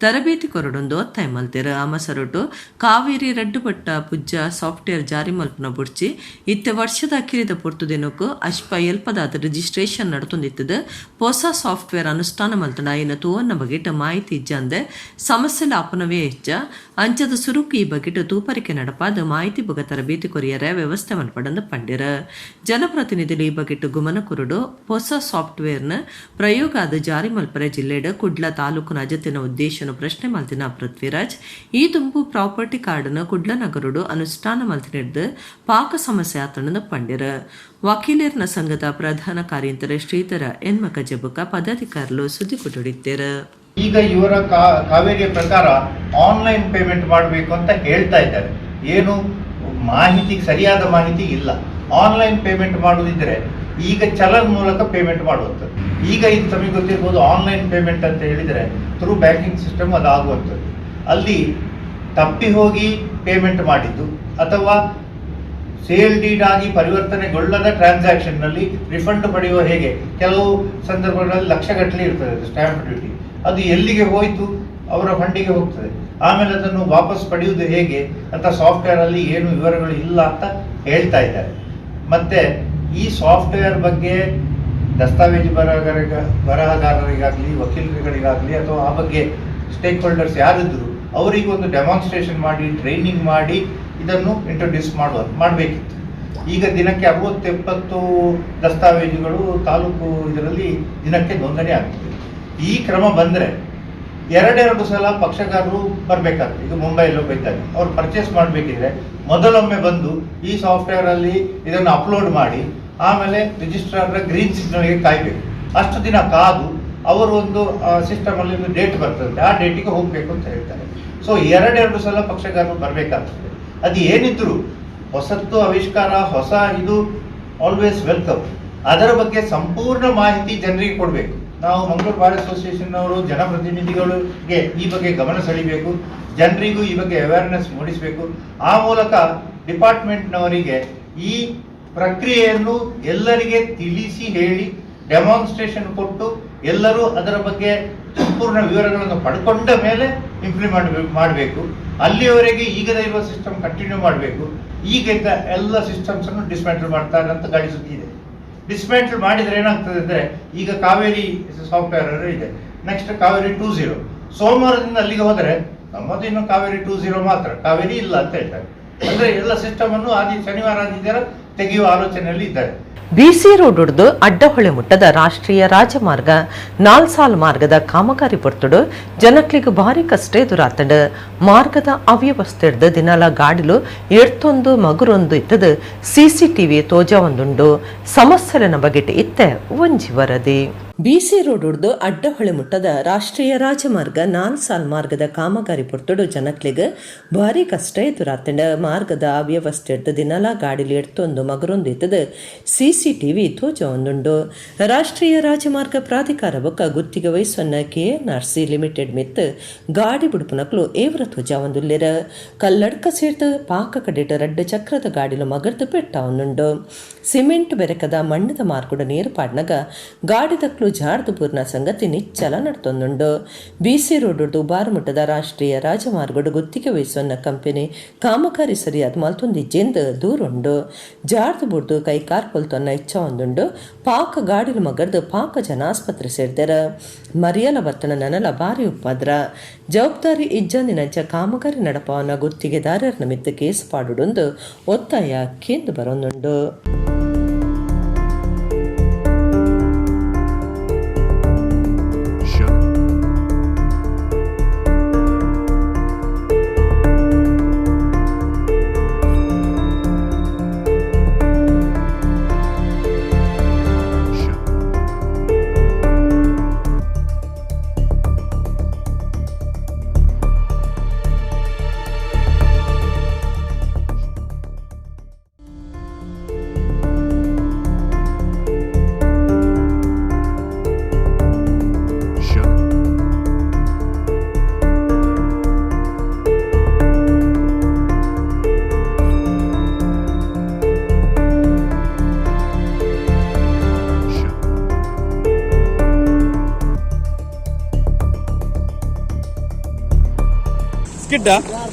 ತರಬೇತಿ ಕೊರಡೊಂದು ಒತ್ತಾಯ ಮಲ್ತೇರ ಅಮಸರೊಟ್ಟು ಕಾವೇರಿ ರಡ್ಡುಬೊಟ್ಟ ಪುಜ್ಜ ಸಾಫ್ಟ್ವೇರ್ ಜಾರಿ ಮಲ್ಪನ ಬುಡ್ಚಿ ಇತ್ತೆ ವರ್ಷದ ಅಖಿರಿದ ಪೊರ್ತು ದಿನಕ್ಕೂ ಅಶ್ಪ ಎಲ್ಪದಾದ ರಿಜಿಸ್ಟ್ರೇಷನ್ ನಡತೊಂದಿತ್ತದ ಹೊಸ ಸಾಫ್ಟ್ವೇರ್ ಅನುಷ್ಠಾನ ಮಲ್ತನ ಇನ್ನು ತೂವನ್ನ ಬಗೆಟ್ ಮಾಹಿತಿ ಇಜ್ಜಂದೆ ಸಮಸ್ಯೆ ಲಾಪನವೇ ಹೆಚ್ಚ ಅಂಚದ ಸುರುಕು ಈ ಬಗೆಟ್ ತೂಪರಿಕೆ ನಡಪಾದ ಮಾಹಿತಿ ಬೊಗ ತರಬೇತಿ ಕೊರಿಯರ ವ್ಯವಸ್ಥೆ ಮಲ್ಪಡಂದು ಪಂಡಿರ ಜನಪ್ರತಿನಿಧಿಗಳು ಈ ಬಗೆಟ್ ಗುಮನ ಕುರುಡು ಹೊಸ ಸಾಫ್ಟ್ವೇರ್ನ ಪ್ರಯೋಗ ಆದ ಜಾರಿ ಮಲ್ಪರೆ ಜಿಲ್ಲೆಡ ಕುಡ್ಲ ತಾಲೂಕಿನ ಅಜತಿನ ಉದ್ದೇಶನ ಪ್ರಶ್ನೆ ಮಲ್ತಿನ ಪೃಥ್ವಿರಾಜ್ ಈ ದುಂಬು ಪ್ರಾಪರ್ಟಿ ಕಾರ್ಡ್ನ ಕುಡ್ಲ ನಗರುಡು ಅನುಷ್ಠಾನ ಮಲ್ತಿನಿಡ್ದು ಪಾಕ ಸಮಸ್ಯೆ ಆತನದ ಪಂಡಿರ ವಕೀಲರ್ನ ಸಂಘದ ಪ್ರಧಾನ ಕಾರ್ಯಂತರ ಶ್ರೀಧರ ಎನ್ಮಕ ಜಬುಕ ಪದಾಧಿಕಾರುಲು ಸುದ್ದಿ ಕೊಟ್ಟಿದ್ದೇರ. ಈಗ ಇವರ ಕಾವೇರಿಯ ಪ್ರಕಾರ ಆನ್ಲೈನ್ ಪೇಮೆಂಟ್ ಮಾಡಬೇಕು ಅಂತ ಹೇಳ್ತಾ ಇದ್ದಾರೆ. ಏನು ಮಾಹಿತಿ ಸರಿಯಾದ ಮಾಹಿತಿ ಇಲ್ಲ. ಆನ್ಲೈನ್ ಪೇಮೆಂಟ್ ಮಾಡುವುದಿದ್ರೆ ಈಗ ಚಲನ್ ಮೂಲಕ ಪೇಮೆಂಟ್ ಮಾಡುವಂಥದ್ದು. ಈಗ ಇದು ತಮಗೆ ಗೊತ್ತಿರ್ಬೋದು, ಆನ್ಲೈನ್ ಪೇಮೆಂಟ್ ಅಂತ ಹೇಳಿದರೆ ಥ್ರೂ ಬ್ಯಾಂಕಿಂಗ್ ಸಿಸ್ಟಮ್ ಅದು ಆಗುವಂಥದ್ದು. ಅಲ್ಲಿ ತಪ್ಪಿ ಹೋಗಿ ಪೇಮೆಂಟ್ ಮಾಡಿದ್ದು ಅಥವಾ ಸೇಲ್ ಡೀಡ್ ಆಗಿ ಪರಿವರ್ತನೆಗೊಳ್ಳದ ಟ್ರಾನ್ಸಾಕ್ಷನ್ನಲ್ಲಿ ರಿಫಂಡ್ ಪಡೆಯುವ ಹೇಗೆ ಕೆಲವು ಸಂದರ್ಭಗಳಲ್ಲಿ ಲಕ್ಷಗಟ್ಟಲೆ ಇರ್ತದೆ ಸ್ಟ್ಯಾಂಪ್ ಡ್ಯೂಟಿ. ಅದು ಎಲ್ಲಿಗೆ ಹೋಯಿತು, ಅವರ ಫಂಡಿಗೆ ಹೋಗ್ತದೆ. ಆಮೇಲೆ ಅದನ್ನು ವಾಪಸ್ ಪಡೆಯುವುದು ಹೇಗೆ ಅಂತ ಸಾಫ್ಟ್ವೇರಲ್ಲಿ ಏನು ವಿವರಗಳು ಇಲ್ಲ ಅಂತ ಹೇಳ್ತಾ ಇದ್ದಾರೆ. ಮತ್ತೆ ಈ ಸಾಫ್ಟ್ವೇರ್ ಬಗ್ಗೆ ದಸ್ತಾವೇಜು ಬರಹಗಾರರಿಗಾಗಲಿ ವಕೀಲರುಗಳಿಗಾಗಲಿ ಅಥವಾ ಆ ಬಗ್ಗೆ ಸ್ಟೇಕ್ ಹೋಲ್ಡರ್ಸ್ ಯಾರಿದ್ರು ಅವರಿಗೆ ಒಂದು ಡೆಮಾನ್ಸ್ಟ್ರೇಷನ್ ಮಾಡಿ ಟ್ರೈನಿಂಗ್ ಮಾಡಿ ಇದನ್ನು ಇಂಟ್ರೊಡ್ಯೂಸ್ ಮಾಡಬೇಕಿತ್ತು. ಈಗ ದಿನಕ್ಕೆ 60-70 ದಸ್ತಾವೇಜುಗಳು ತಾಲೂಕು ಇದರಲ್ಲಿ ದಿನಕ್ಕೆ ನೋಂದಣಿ ಆಗ್ತದೆ. ಈ ಕ್ರಮ ಬಂದರೆ 2 ಸಲ ಪಕ್ಷಗಾರರು ಬರಬೇಕಾಗ್ತದೆ. ಈಗ ಮುಂಬೈಯಲ್ಲಿ ಹೋಗ್ಬೇಕಾಗಿ ಅವ್ರು ಪರ್ಚೇಸ್ ಮಾಡಬೇಕಿದ್ರೆ ಮೊದಲೊಮ್ಮೆ ಬಂದು ಈ ಸಾಫ್ಟ್ವೇರಲ್ಲಿ ಇದನ್ನು ಅಪ್ಲೋಡ್ ಮಾಡಿ ಆಮೇಲೆ ರಿಜಿಸ್ಟ್ರಾರ್ರ ಗ್ರೀನ್ ಸಿಗ್ನಲ್ಗೆ ಕಾಯಬೇಕು. ಅಷ್ಟು ದಿನ ಕಾದು ಅವರು ಒಂದು ಸಿಸ್ಟಮಲ್ಲಿ ಒಂದು ಡೇಟ್ ಬರ್ತದೆ, ಆ ಡೇಟಿಗೆ ಹೋಗಬೇಕು ಅಂತ ಹೇಳ್ತಾರೆ. ಸೊ 2 ಸಲ ಪಕ್ಷಗಾರರು ಬರಬೇಕಾಗ್ತದೆ. ಅದು ಏನಿದ್ರು ಹೊಸತ್ತು ಆವಿಷ್ಕಾರ, ಹೊಸ ಇದು ಆಲ್ವೇಸ್ ವೆಲ್ಕಮ್. ಅದರ ಬಗ್ಗೆ ಸಂಪೂರ್ಣ ಮಾಹಿತಿ ಜನರಿಗೆ ಕೊಡಬೇಕು. ನಾವು ಮಂಗಳೂರು ಬಾರ್ ಅಸೋಸಿಯೇಷನ್ ಅವರು ಜನಪ್ರತಿನಿಧಿಗಳಿಗೆ ಈ ಬಗ್ಗೆ ಗಮನ ಸೆಳೆಯಬೇಕು, ಜನರಿಗೂ ಈ ಬಗ್ಗೆ ಅವೇರ್ನೆಸ್ ಮೂಡಿಸಬೇಕು. ಆ ಮೂಲಕ ಡಿಪಾರ್ಟ್ಮೆಂಟ್ನವರಿಗೆ ಈ ಪ್ರಕ್ರಿಯೆಯನ್ನು ಎಲ್ಲರಿಗೆ ತಿಳಿಸಿ ಹೇಳಿ ಡೆಮಾನ್ಸ್ಟ್ರೇಷನ್ ಕೊಟ್ಟು ಎಲ್ಲರೂ ಅದರ ಬಗ್ಗೆ ಸಂಪೂರ್ಣ ವಿವರಗಳನ್ನು ಪಡ್ಕೊಂಡ ಮೇಲೆ ಇಂಪ್ಲಿಮೆಂಟ್ ಮಾಡಬೇಕು. ಅಲ್ಲಿಯವರೆಗೆ ಈಗದ ಇರುವ ಸಿಸ್ಟಮ್ ಕಂಟಿನ್ಯೂ ಮಾಡಬೇಕು. ಈಗ ಎಲ್ಲ ಸಿಸ್ಟಮ್ಸ್ ಅನ್ನು ಡಿಸ್ಮ್ಯಾಂಟಲ್ ಮಾಡ್ತಾರೆ ಅಂತ ಗಾಳಿ ಸುದ್ದಿ ಇದೆ. ಡಿಸ್ಮ್ಯಾಂಟಲ್ ಮಾಡಿದ್ರೆ ಏನಾಗ್ತದೆ ಅಂದ್ರೆ, ಈಗ ಕಾವೇರಿ ಸಾಫ್ಟ್ವೇರ್ ಇದೆ, ನೆಕ್ಸ್ಟ್ ಕಾವೇರಿ 2.0 ಸೋಮವಾರದಿಂದ ಅಲ್ಲಿಗೆ ಹೋದರೆ ನಮ್ಮದು ಇನ್ನು ಕಾವೇರಿ 2.0 ಮಾತ್ರ, ಕಾವೇರಿ ಇಲ್ಲ ಅಂತ ಹೇಳ್ತಾರೆ. ಅಂದ್ರೆ ಎಲ್ಲ ಸಿಸ್ಟಮ್ ಅನ್ನು ಶನಿವಾರ ಆದಿತ್ಯವಾರ ತೆಗೆಯುವ ಆಲೋಚನೆಯಲ್ಲಿ ಇದ್ದಾರೆ. ಬಿಸಿ ರೋಡ್ ಹಿಡಿದು ಅಡ್ಡಹೊಳೆ ಮುಟ್ಟದ ರಾಷ್ಟ್ರೀಯ ರಾಜಮಾರ್ಗ 4 ಸಾಲ್ ಮಾರ್ಗದ ಕಾಮಗಾರಿ ಪೊರ್ತುಡು ಜನಕ್ಲಿಗೆ ಭಾರಿ ಕಷ್ಟ ಎದುರಾತಂಡು. ಮಾರ್ಗದ ಅವ್ಯವಸ್ಥೆ ಹಿಡ್ದು ದಿನಾಲ ಗಾಡಿಲು ಎಡ್ತೊಂದು ಮಗುರೊಂದು ಇತ್ತದು CCTV ತೋಜ ಒಂದುಂಡು. ಸಮಸ್ಯೆನ ಬಗೆಟ್ ಇತ್ತೆ ಒಂಜಿ ವರದಿ. ಬಿಸಿ ರೋಡ್ ಹಿಡಿದು ಅಡ್ಡಹೊಳೆ ಮುಟ್ಟದ ರಾಷ್ಟ್ರೀಯ ರಾಜಮಾರ್ಗ 4 ಸಾಲ್ ಮಾರ್ಗದ ಕಾಮಗಾರಿ ಪೊರ್ತುಡು ಜನಕ್ಲಿಗೆ ಭಾರಿ ಕಷ್ಟ ಎದುರಾತಂಡು. ಮಾರ್ಗದ ಅವ್ಯವಸ್ಥೆ ಹಿಡ್ದು ದಿನಾಲ ಗಾಡಿಲು ಎಡ್ತೊಂದು ಮಗುರೊಂದು ಇತ್ತದು CCTV ತೋಜ ಒಂದುಂಡು. ರಾಷ್ಟ್ರೀಯ ರಾಜಮಾರ್ಗ ಪ್ರಾಧಿಕಾರ ಬೊಕ್ಕ ಗುತ್ತಿಗೆ ವಹಿಸುವನ್ನ KNRC ಲಿಮಿಟೆಡ್ ಮಿತ್ ಗಾಡಿ ಬಿಡುಪುನಕ್ಲು ಏವ್ರ ತೋಜ ಒಂದುಲ್ಲೆರ. ಕಲ್ಲಡ್ಕ ಸೇರ್ದು ಪಾಕ ಕಡೆಟ 2 ಚಕ್ರದ ಗಾಡಿಲು ಮಗರ್ದು ಪೆಟ್ಟ ಒಂದುಂಡು. ಸಿಮೆಂಟ್ ಬೆರಕದ ಮಣ್ಣದ ಮಾರ್ಗುಡ ನೇರ್ಪಾಡ್ನಾಗ ಗಾಡಿದಕ್ಲು ಜಾಡ್ದು ಪೂರ್ಣ ಸಂಗತಿ ನಿಚ್ಚಲ ನಡ್ತೊಂದುಂಡು. ಬಿಸಿ ರೋಡ್ ಹಿಡಿದು ಬಾರಮುಟ್ಟದ ರಾಷ್ಟ್ರೀಯ ರಾಜಮಾರ್ಗಡು ಗುತ್ತಿಗೆ ವಹಿಸುವನ್ನ ಕಂಪನಿ ಕಾಮಗಾರಿ ಸರಿಯಾದ ಮಲ್ತೊಂದಿಜ್ಜೆಂದು ದೂರುಂಡು. ಜಾಡ್ದು ಬುಡ್ದು ಕೈ ಕಾರ್ಪೊಲ್ತೊನ್ನ ಇಚ್ಛ ಒಂದುಂಡು. ಪಾಕ ಗಾಡಿಲು ಮಗರ್ದು ಪಾಕ ಜನ ಆಸ್ಪತ್ರೆ ಸೇರ್ದರ. ಮರಿಯಲ ಬರ್ತನ ನನಲ ಬಾರಿ ಉಪದ್ರ. ಜವಾಬ್ದಾರಿ ಇಜ್ಜಂದಿನಂಚ ಕಾಮಗಾರಿ ನಡಪವನ್ನ ಗುತ್ತಿಗೆದಾರರ ಮಿತ್ತ ಕೇಸ್ ಪಾಡುಡೊಂದು ಒತ್ತಾಯ ಕೇಂದು ಬರೊಂದುಂಡು. ಸ್ಕಿಡ್ಡ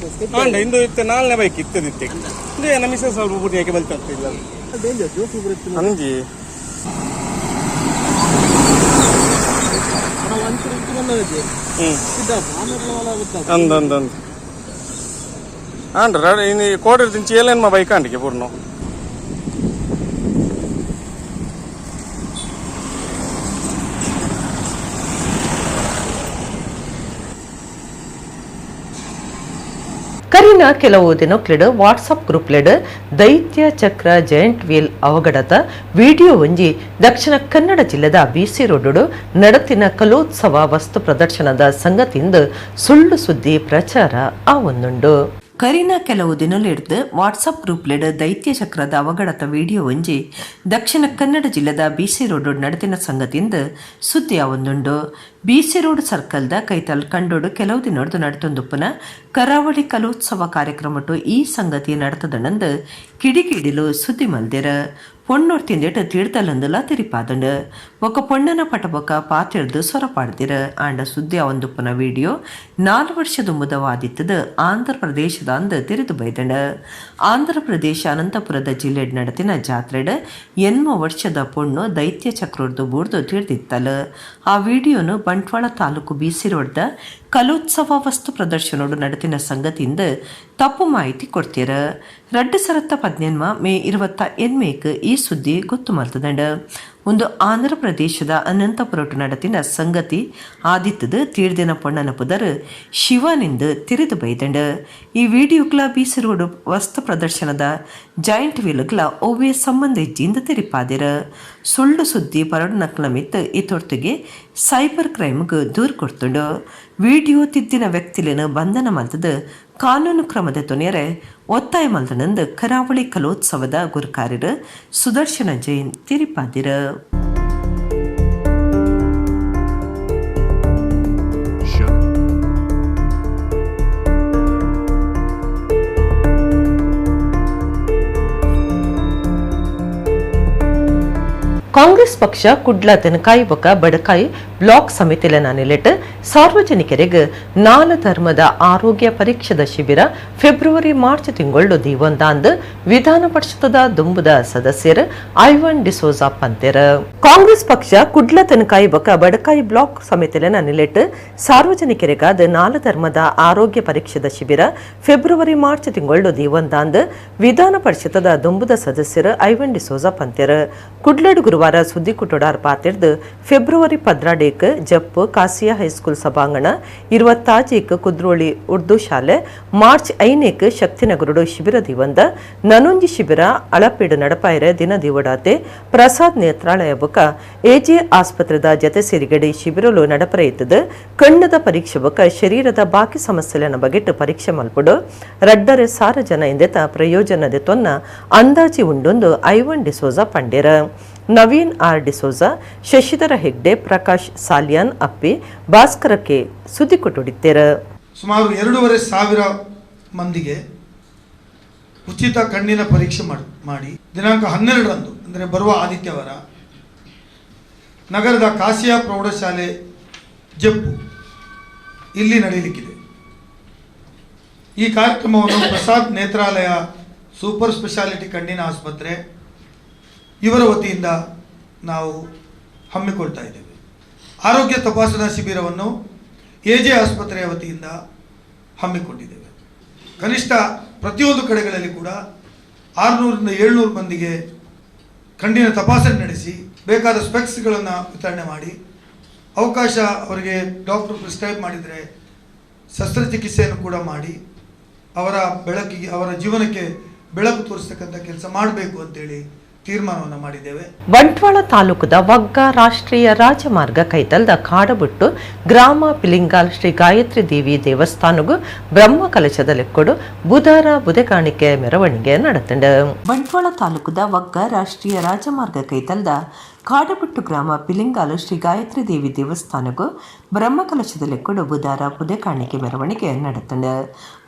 ಅಂಡ ಇಂದು ಇತ್ತೆ 4ನೇ ಬೈಕ್ ಇತ್ತದಿತ್ತೆ ಇಂದು ನಮ್ಮ ಮಿಸಸ್ ಸ್ವಲ್ಪ ಬುಟ್ಟಿ ಯಾಕೆ ಬಲ್ತಿಲ್ಲ ಅಂಜಿ ಅಂದ ಅಂಡ್ರ ಇನ್ನು ಕೋಡಿರ್ತೀನಿ ಚೇಲೇನ್ ಮಾ ಬೈಕ್ ಅಂಡಿಗೆ ಪೂರ್ಣ ಕರಿನ ಕೆಲವು ದಿನಕ್ಲೆಡ್ ವಾಟ್ಸಪ್ ಗ್ರೂಪ್ಲೆಡ್ ದೈತ್ಯ ಚಕ್ರ ಜಯಂಟ್ ವೀಲ್ ಅವಘಡದ ವಿಡಿಯೋ ಒಂಜಿ ದಕ್ಷಿಣ ಕನ್ನಡ ಜಿಲ್ಲೆದ ಬಿಸಿ ರೋಡ್ ನಡತಿನ ಕಲೋತ್ಸವ ವಸ್ತು ಪ್ರದರ್ಶನದ ಸಂಗತಿಯಿಂದ ಸುಳ್ಳು ಸುದ್ದಿ ಪ್ರಚಾರ ಆವೊಂದುಂಡು. ಕರಿನ ಕೆಲವು ದಿನಲಿಡ್ದು ವಾಟ್ಸಪ್ ಗ್ರೂಪ್ಲೆಡ್ ದೈತ್ಯ ಚಕ್ರದ ಅವಘಡದ ವಿಡಿಯೋ ಒಂಜಿ ದಕ್ಷಿಣ ಕನ್ನಡ ಜಿಲ್ಲೆದ ಬಿಸಿ ರೋಡ್ ನಡತಿನ ಸಂಗತಿಯಿಂದ ಸುದ್ದಿ ಆವೊಂದುಂಡು. BC ರೋಡ್ ಸರ್ಕಲ್ದ ಕೈತಲ್ ಕಂಡೋಡು ಕೆಲವು ದಿನೊಡ್ದು ನಡತೊಂದುಪ್ಪುನ ಕರಾವಳಿ ಕಲೋತ್ಸವ ಕಾರ್ಯಕ್ರಮಟು ಈ ಸಂಗತಿ ನಡತದನಂದು ಕಿಡಿಕಿಡಿಲು ಸುದ್ದಿ ಮಲ್ದಿರ பொண்ணோர் திண்டிட்டு தீர்த்தலந்துல திரிப்பாதுண்டு ఒక பொಣ್ಣನ ಪಟಬೊಕ ಪಾತಿಡ್ದು ಸೊರಪಾಡ್ದಿರ ಆಂಡ ಸುದ್ದಿ ಅವಂದುಪ್ಪನ ವಿಡಿಯೋ 4 ವರ್ಷದ ಮುದವಾದಿತ್ತದ ಆಂಧ್ರ ಪ್ರದೇಶದ ಅಂದ ತಿರಿದು ಬೈದಂಡ ಆಂಧ್ರ ಪ್ರದೇಶ ಅನಂತಪುರದ ಜಿಲ್ಲೆಡ್ ನಡತಿನ ಜಾತ್ರೆಡ್ 8 ವರ್ಷದ ಪೊಣ್ಣು ದೈತ್ಯ ಚಕ್ರದ್ದು ಬೂರ್ದು ತೀರ್ದಿತ್ತಲ ಆ ವಿಡಿಯೋನು ಬಂಟ್ವಾಳ ತಾಲೂಕು BC ರೋಡ್ದ ಕಲೋತ್ಸವ ವಸ್ತು ಪ್ರದರ್ಶನೋಡು ನಡತಿನ ಸಂಗತಿಯಿಂದ ತಪ್ಪು ಮಾಹಿತಿ ಕೊಡ್ತೀರ 2018 ಮೇ 28 ಈ ಸುದ್ದಿ ಗೊತ್ತು ಮಲ್ತದಂಡ ಒಂದು ಆಂಧ್ರ ಪ್ರದೇಶದ ಅನಂತಪುರಟು ನಡತಿನ ಸಂಗತಿ ಆದಿತ್ತದ ತೀರ್ದಿನ ಪೊಣ್ಣನ ಪುದರ್ ಶಿವನಿಂದ ತಿರಿದು ಬೈದಂಡ ಈ ವಿಡಿಯೋಗ್ಲ BC ರೋಡ್ ವಸ್ತು ಪ್ರದರ್ಶನದ ಜಾಯಿಂಟ್ ವೀಲ್ಗ್ಲ ಒವ್ವೆ ಸಂಬಂಧ ಇಜ್ಜಿಂದ ತಿರಿಪಾದಿರ ಸುಳ್ಳು ಸುದ್ದಿ ಪರಡು ನಕ್ಲ ಮಿತ್ ಈ ತೊರ್ತಿಗೆ ಸೈಬರ್ ಕ್ರೈಮ್ಗೆ ದೂರು ಕೊಡ್ತುಂಡು ವಿಡಿಯೋ ತಿದ್ದಿನ ವ್ಯಕ್ತಿಲಿನ ಬಂಧನ ಮಲ್ತದ ಕಾನೂನು ಕ್ರಮದ ತೊನೆಯರೆ ಒತ್ತಾಯ ಮಲ್ದನಂದು ಕರಾವಳಿ ಕಲೋತ್ಸವದ ಗುರುಕಾರ್ಯರ ಸುದರ್ಶನ ಜೈನ್ ತಿರಿಪಾದಿರ ಕಾಂಗ್ರೆಸ್ ಪಕ್ಷ ಕುಡ್ಲ ತನಕಾಯಿ ಬೊಕ ಬಡಕಾಯಿ ಬ್ಲಾಕ್ ಸಮಿತಿಲನ ನಿಲೆಟ್ ಸಾರ್ವಜನಿಕರಿಗೆ 4 ಧರ್ಮದ ಆರೋಗ್ಯ ಪರೀಕ್ಷದ ಶಿಬಿರ ಫೆಬ್ರವರಿ ಮಾರ್ಚ್ ತಿಂಗಳು ದೀವಂದಾಂದ್ ವಿಧಾನ ಪರಿಷತ್ತದ ದುಂಬುದ ಸದಸ್ಯರು ಐವನ್ ಡಿಸೋಜಾ ಪಂತೆರ ಕಾಂಗ್ರೆಸ್ ಪಕ್ಷ ಕುಡ್ಲ ತನಕಾಯಿ ಬೊಕ ಬಡಕಾಯಿ ಬ್ಲಾಕ್ ಸಮಿತಿಲನ ನಿಲೆಟ್ ಸಾರ್ವಜನಿಕರಿಗಾದ 4 ಧರ್ಮದ ಆರೋಗ್ಯ ಪರೀಕ್ಷದ ಶಿಬಿರ ಫೆಬ್ರವರಿ ಮಾರ್ಚ್ ತಿಂಗಳು ದೀವಂದಾಂದ್ ವಿಧಾನ ಪರಿಷತ್ತದ ದುಂಬುದ ಸದಸ್ಯರು ಐವನ್ ಡಿಸೋಜಾ ಪಂತೆರ ಕುಡ್ಲಡ್ ಗುರುವಾರ ಸುದ್ದಿ ಕುಟೋಡಾರ್ ಪಾತಿರ್ದು ಫೆಬ್ರವರಿ 18 ಜಪ್ಪು ಕಾಸಿಯಾ ಹೈಸ್ಕೂಲ್ ಸಭಾಂಗಣ 20 ಕುದ್ರೋಳಿ ಉರ್ದು ಶಾಲೆ ಮಾರ್ಚ್ 5 ಶಕ್ತಿನಗರುಡು ಶಿಬಿರ ದಿವಂದ ನನೊಂಜಿ ಶಿಬಿರ ಅಳಪೇಡು ನಡಪಾಯರ ದಿನ ದಿವಡಾತೆ ಪ್ರಸಾದ್ ನೇತ್ರಾಲಯ ಬೊಕ ಎಜೆ ಆಸ್ಪತ್ರೆದ ಜತೆ ಸೇರಿಗಡೆ ಶಿಬಿರಲು ನಡಪರೆಯಿತದ ಕಣ್ಣದ ಪರೀಕ್ಷೆ ಬೊಕ ಶರೀರದ ಬಾಕಿ ಸಮಸ್ಯೆಲನ ಬಗೆಟ್ಟು ಪರೀಕ್ಷೆ ಮಲ್ಪುಡು ರಡ್ಡರೆ ಸಾರ ಜನ ಇಂದೆತ ಪ್ರಯೋಜನದೆ ತೊನ್ನ ಅಂದಾಜಿ ಉಂಡೊಂದು ಐವನ್ ಡಿಸೋಜಾ ಪಂಡೇರ ನವೀನ್ ಆರ್ ಡಿಸೋಜಾ ಶಶಿಧರ ಹೆಗ್ಡೆ ಪ್ರಕಾಶ್ ಸಾಲಿಯಾನ್ ಅಪ್ಪಿ ಭಾಸ್ಕರಕ್ಕೆ ಸುದ್ದಿ ಕೊಟ್ಟುಡಿದ್ದೇರ ಸುಮಾರು 2,500 ಮಂದಿಗೆ ಉಚಿತ ಕಣ್ಣಿನ ಪರೀಕ್ಷೆ ಮಾಡಿ ದಿನಾಂಕ 12ರಂದು ಅಂದರೆ ಬರುವ ಆದಿತ್ಯವಾರ ನಗರದ ಕಾಸಿಯಾ ಪ್ರೌಢಶಾಲೆ ಜಪ್ಪು ಇಲ್ಲಿ ನಡೆಯಲಿಕ್ಕಿದೆ. ಈ ಕಾರ್ಯಕ್ರಮವನ್ನು ಪ್ರಸಾದ್ ನೇತ್ರಾಲಯ ಸೂಪರ್ ಸ್ಪೆಷಾಲಿಟಿ ಕಣ್ಣಿನ ಆಸ್ಪತ್ರೆ ಇವರ ವತಿಯಿಂದ ನಾವು ಹಮ್ಮಿಕೊಳ್ತಾ ಇದ್ದೇವೆ. ಆರೋಗ್ಯ ತಪಾಸಣಾ ಶಿಬಿರವನ್ನು ಎಜೆ ಆಸ್ಪತ್ರೆಯ ವತಿಯಿಂದ ಹಮ್ಮಿಕೊಂಡಿದ್ದೇವೆ. ಕನಿಷ್ಠ ಪ್ರತಿಯೊಂದು ಕಡೆಗಳಲ್ಲಿ ಕೂಡ 600ರಿಂದ 700 ಮಂದಿಗೆ ಕಣ್ಣಿನ ತಪಾಸಣೆ ನಡೆಸಿ ಬೇಕಾದ ಸ್ಪೆಕ್ಸ್ಗಳನ್ನು ವಿತರಣೆ ಮಾಡಿ ಅವಕಾಶ ಅವರಿಗೆ ಡಾಕ್ಟರ್ ಪ್ರಿಸ್ಕ್ರೈಬ್ ಮಾಡಿದರೆ ಶಸ್ತ್ರಚಿಕಿತ್ಸೆಯನ್ನು ಕೂಡ ಮಾಡಿ ಅವರ ಜೀವನಕ್ಕೆ ಬೆಳಕು ತೋರಿಸ್ತಕ್ಕಂಥ ಕೆಲಸ ಮಾಡಬೇಕು ಅಂತೇಳಿ ತೀರ್ಮಾನವನ್ನು ಮಾಡಿದ್ದೇವೆ. ಬಂಟ್ವಾಳ ತಾಲೂಕದ ವಗ್ಗ ರಾಷ್ಟ್ರೀಯ ರಾಜಮಾರ್ಗ ಕೈತಲ್ದ ಕಾಡಬಿಟ್ಟು ಗ್ರಾಮ ಪಿಲಿಂಗಾಲ್ ಶ್ರೀ ಗಾಯತ್ರಿ ದೇವಿ ದೇವಸ್ಥಾನಗೂ ಬ್ರಹ್ಮ ಕಲಶದ ಲೆಕ್ಕೊಡು ಬುಧವಾರ ಬುಧಕಾಣಿಕೆ ಮೆರವಣಿಗೆ ನಡೆತಂಡ. ಬಂಟ್ವಾಳ ತಾಲೂಕದ ವಗ್ಗ ರಾಷ್ಟ್ರೀಯ ರಾಜಮಾರ್ಗ ಕೈತಲ್ದ ಕಾಡಬಿಟ್ಟು ಗ್ರಾಮ ಪಿಲಿಂಗಾಲು ಶ್ರೀ ಗಾಯತ್ರಿ ದೇವಿ ದೇವಸ್ಥಾನಗೂ ಬ್ರಹ್ಮಕಲಶದ ಲೆಕ್ಕೊಡು ಬುಧವಾರ ಬುಧಕಾಣಿಕೆ ಮೆರವಣಿಗೆ ನಡೆತಂಡ.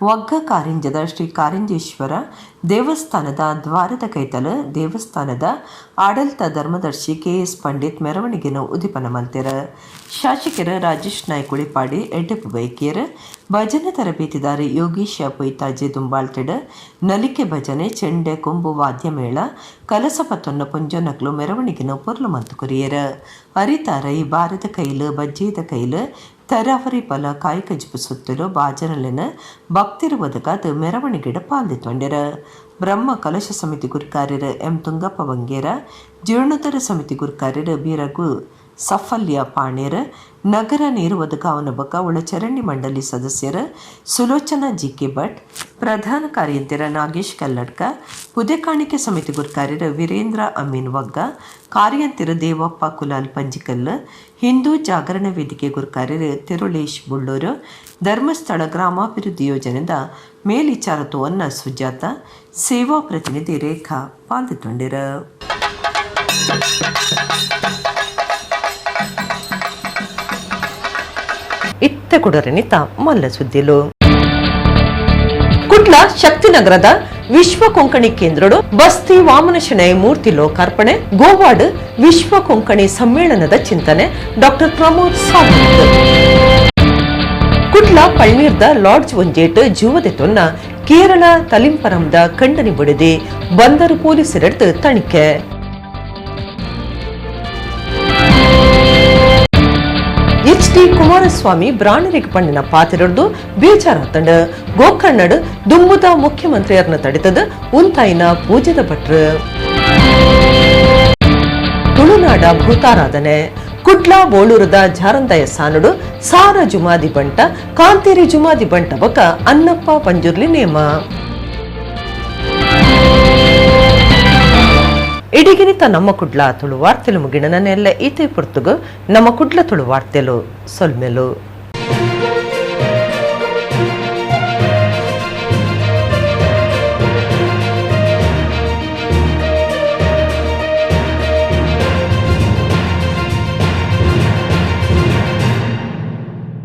ವಗ್ಗ ಕಾರಿಂಜದ ಶ್ರೀ ಕಾರಿಂಜೇಶ್ವರ ದೇವಸ್ಥಾನದ ದ್ವಾರದ ಕೈತಲು ದೇವಸ್ಥಾನದ ಆಡಳಿತ ಧರ್ಮದರ್ಶಿ KS ಪಂಡಿತ್ ಮೆರವಣಿಗೆಯನ್ನು ಉದಿಪನ ಮಲ್ತೆರ. ಶಾಸಕರ ರಾಜೇಶ್ ನಾಯ್ಕ ಉಳಿಪಾಡಿ ಎಡ್ಡೆಪ್ಪು ಬೈಕಿಯರ್ ಭಜನೆ ತರಬೇತಿದಾರ ಯೋಗೀಶ ಪೊಯ್ತಾಜೆ ದುಂಬಾಳ್ತೆಡ್ ನಲಿಕೆ ಭಜನೆ ಚೆಂಡೆ ಕೊಂಬು ವಾದ್ಯ ಮೇಳ ಕಲಸಪತ್ತೊನ್ನ ಪುಂಜನಕ್ಲು ಮೆರವಣಿಗೆಯನ್ನು ಪೊರ್ಲು ಮಂತು ಕುರಿಯರ. ಅರಿತಾರ ಈ ಬಾರದ ಕೈಲು ಬಜ್ಜೆದ ಕೈಲು ತರಾವರಿ ಫಲ ಕಾಯಕ ಜಿಪು ಸುತ್ತಲು ಬಾಜನಲಿನ ಭಕ್ತಿರು ಬದುಕಾದ ಮೆರವಣಿಗೆಡ ಪಾಲ್ದಿತ್ತೊಂಡೆರ. ಬ್ರಹ್ಮ ಕಲಶ ಸಮಿತಿ ಗುರುಕಾರ್ಯರು ಎಂ ತುಂಗಪ್ಪ ಬಂಗೇರ, ಜೀರ್ಣೋದ್ಧಾರ ಸಮಿತಿ ಗುರುಕಾರ್ಯರು ಬೀರಗು ಸಫಲ್ಯ ಪಾಣೇರ, ನಗರ ನೀರು ಒದಗಾವನ ಬಕ ಒಳಚರಂಡಿ ಮಂಡಳಿ ಸದಸ್ಯರ ಸುಲೋಚನಾ GK ಭಟ್, ಪ್ರಧಾನ ಕಾರ್ಯಂತರ ನಾಗೇಶ್ ಕಲ್ಲಡ್ಕ, ಪುದೆಕಾಣಿಕೆ ಸಮಿತಿ ಗುರುಕಾರ್ಯರು ವೀರೇಂದ್ರ ಅಮೀನ್ ವಗ್ಗ, ಕಾರ್ಯಂತರ ದೇವಪ್ಪ ಕುಲಾಲ್ ಪಂಜಿಕಲ್, ಹಿಂದೂ ಜಾಗರಣ ವೇದಿಕೆ ಗುರುಕಾರ್ಯರು ತಿರುಳೇಶ್ ಬುಳ್ಳೂರು, ಧರ್ಮಸ್ಥಳ ಗ್ರಾಮಾಭಿವೃದ್ಧಿ ಯೋಜನೆದ ಮೇಲ್ವಿಚಾರತ್ವವನ್ನ ಸುಜಾತ, ಸೇವಾ ಪ್ರತಿನಿಧಿ ರೇಖಾ ಪಾಲ್ಗೊಂಡಿರ. ತೆಗುಡರೆನಿತ ಮಲ್ಲ ಸುದ್ದಿಲು ಕುಡ್ಲ ಶಕ್ತಿನಗರದ ವಿಶ್ವ ಕೊಂಕಣಿ ಕೇಂದ್ರಡು ಬಸ್ತಿ ವಾಮನಶನಯ ಮೂರ್ತಿ ಲೋಕಾರ್ಪಣೆ ಗೋವಾಡ್ ವಿಶ್ವ ಕೊಂಕಣಿ ಸಮ್ಮೇಳನದ ಚಿಂತನೆ ಡಾಕ್ಟರ್ ಪ್ರಮೋದ್ ಸಾವಂತ್ ಕುಡ್ಲ ಪಳ್ನೀರ್ದ ಲಾಡ್ಜ್ ಒಂಜೇಟ್ ಜೂವದೆ ತೊನ್ನ ಕೇರಳ ತಲಿಂಪರಂದ ಕಂಡನಿ ಬಡಿದಿ ಬಂದರು ಪೊಲೀಸರೆಡ್ದು ತಣಿಕೆ HD ಕುಮಾರಸ್ವಾಮಿ ಬ್ರಾಣರಿಗೆ ಪಣ್ಣಿನ ಪಾತಿರಡ್ದು ಬೇಜಾರಾತಂಡ ಗೋಕರ್ಣಡ್ ದುಂಬುದ ಮುಖ್ಯಮಂತ್ರಿಯರ್ನ ತಡಿತದ ಉಂತಾಯಿನ ಪೂಜೆದ ಭಟ್ರು ತುಳುನಾಡ ಭೂತಾರಾಧನೆ ಕುಡ್ಲ ಬೋಳೂರದ ಜಾರಂದಯ ಸಾನುಡು ಸಾರ ಜುಮಾದಿ ಬಂಟ ಕಾಂತೇರಿ ಜುಮಾದಿ ಬಂಟ ಬಕ ಅನ್ನಪ್ಪ ಪಂಜುರ್ಲಿ ನೇಮ ಇಡಿಗಿನಿತ ನಮ್ಮ ಕುಡ್ಲ ತುಳು ವಾರ್ತೆಲು ಮುಗಿಣ ನನ್ನೆಲ್ಲ ಈತೆ ಪುರ್ತುಗು ನಮ್ಮ ಕುಡ್ಲ ತುಳು ವಾರ್ತೆಲು ಸೊಲ್ಮೆಲು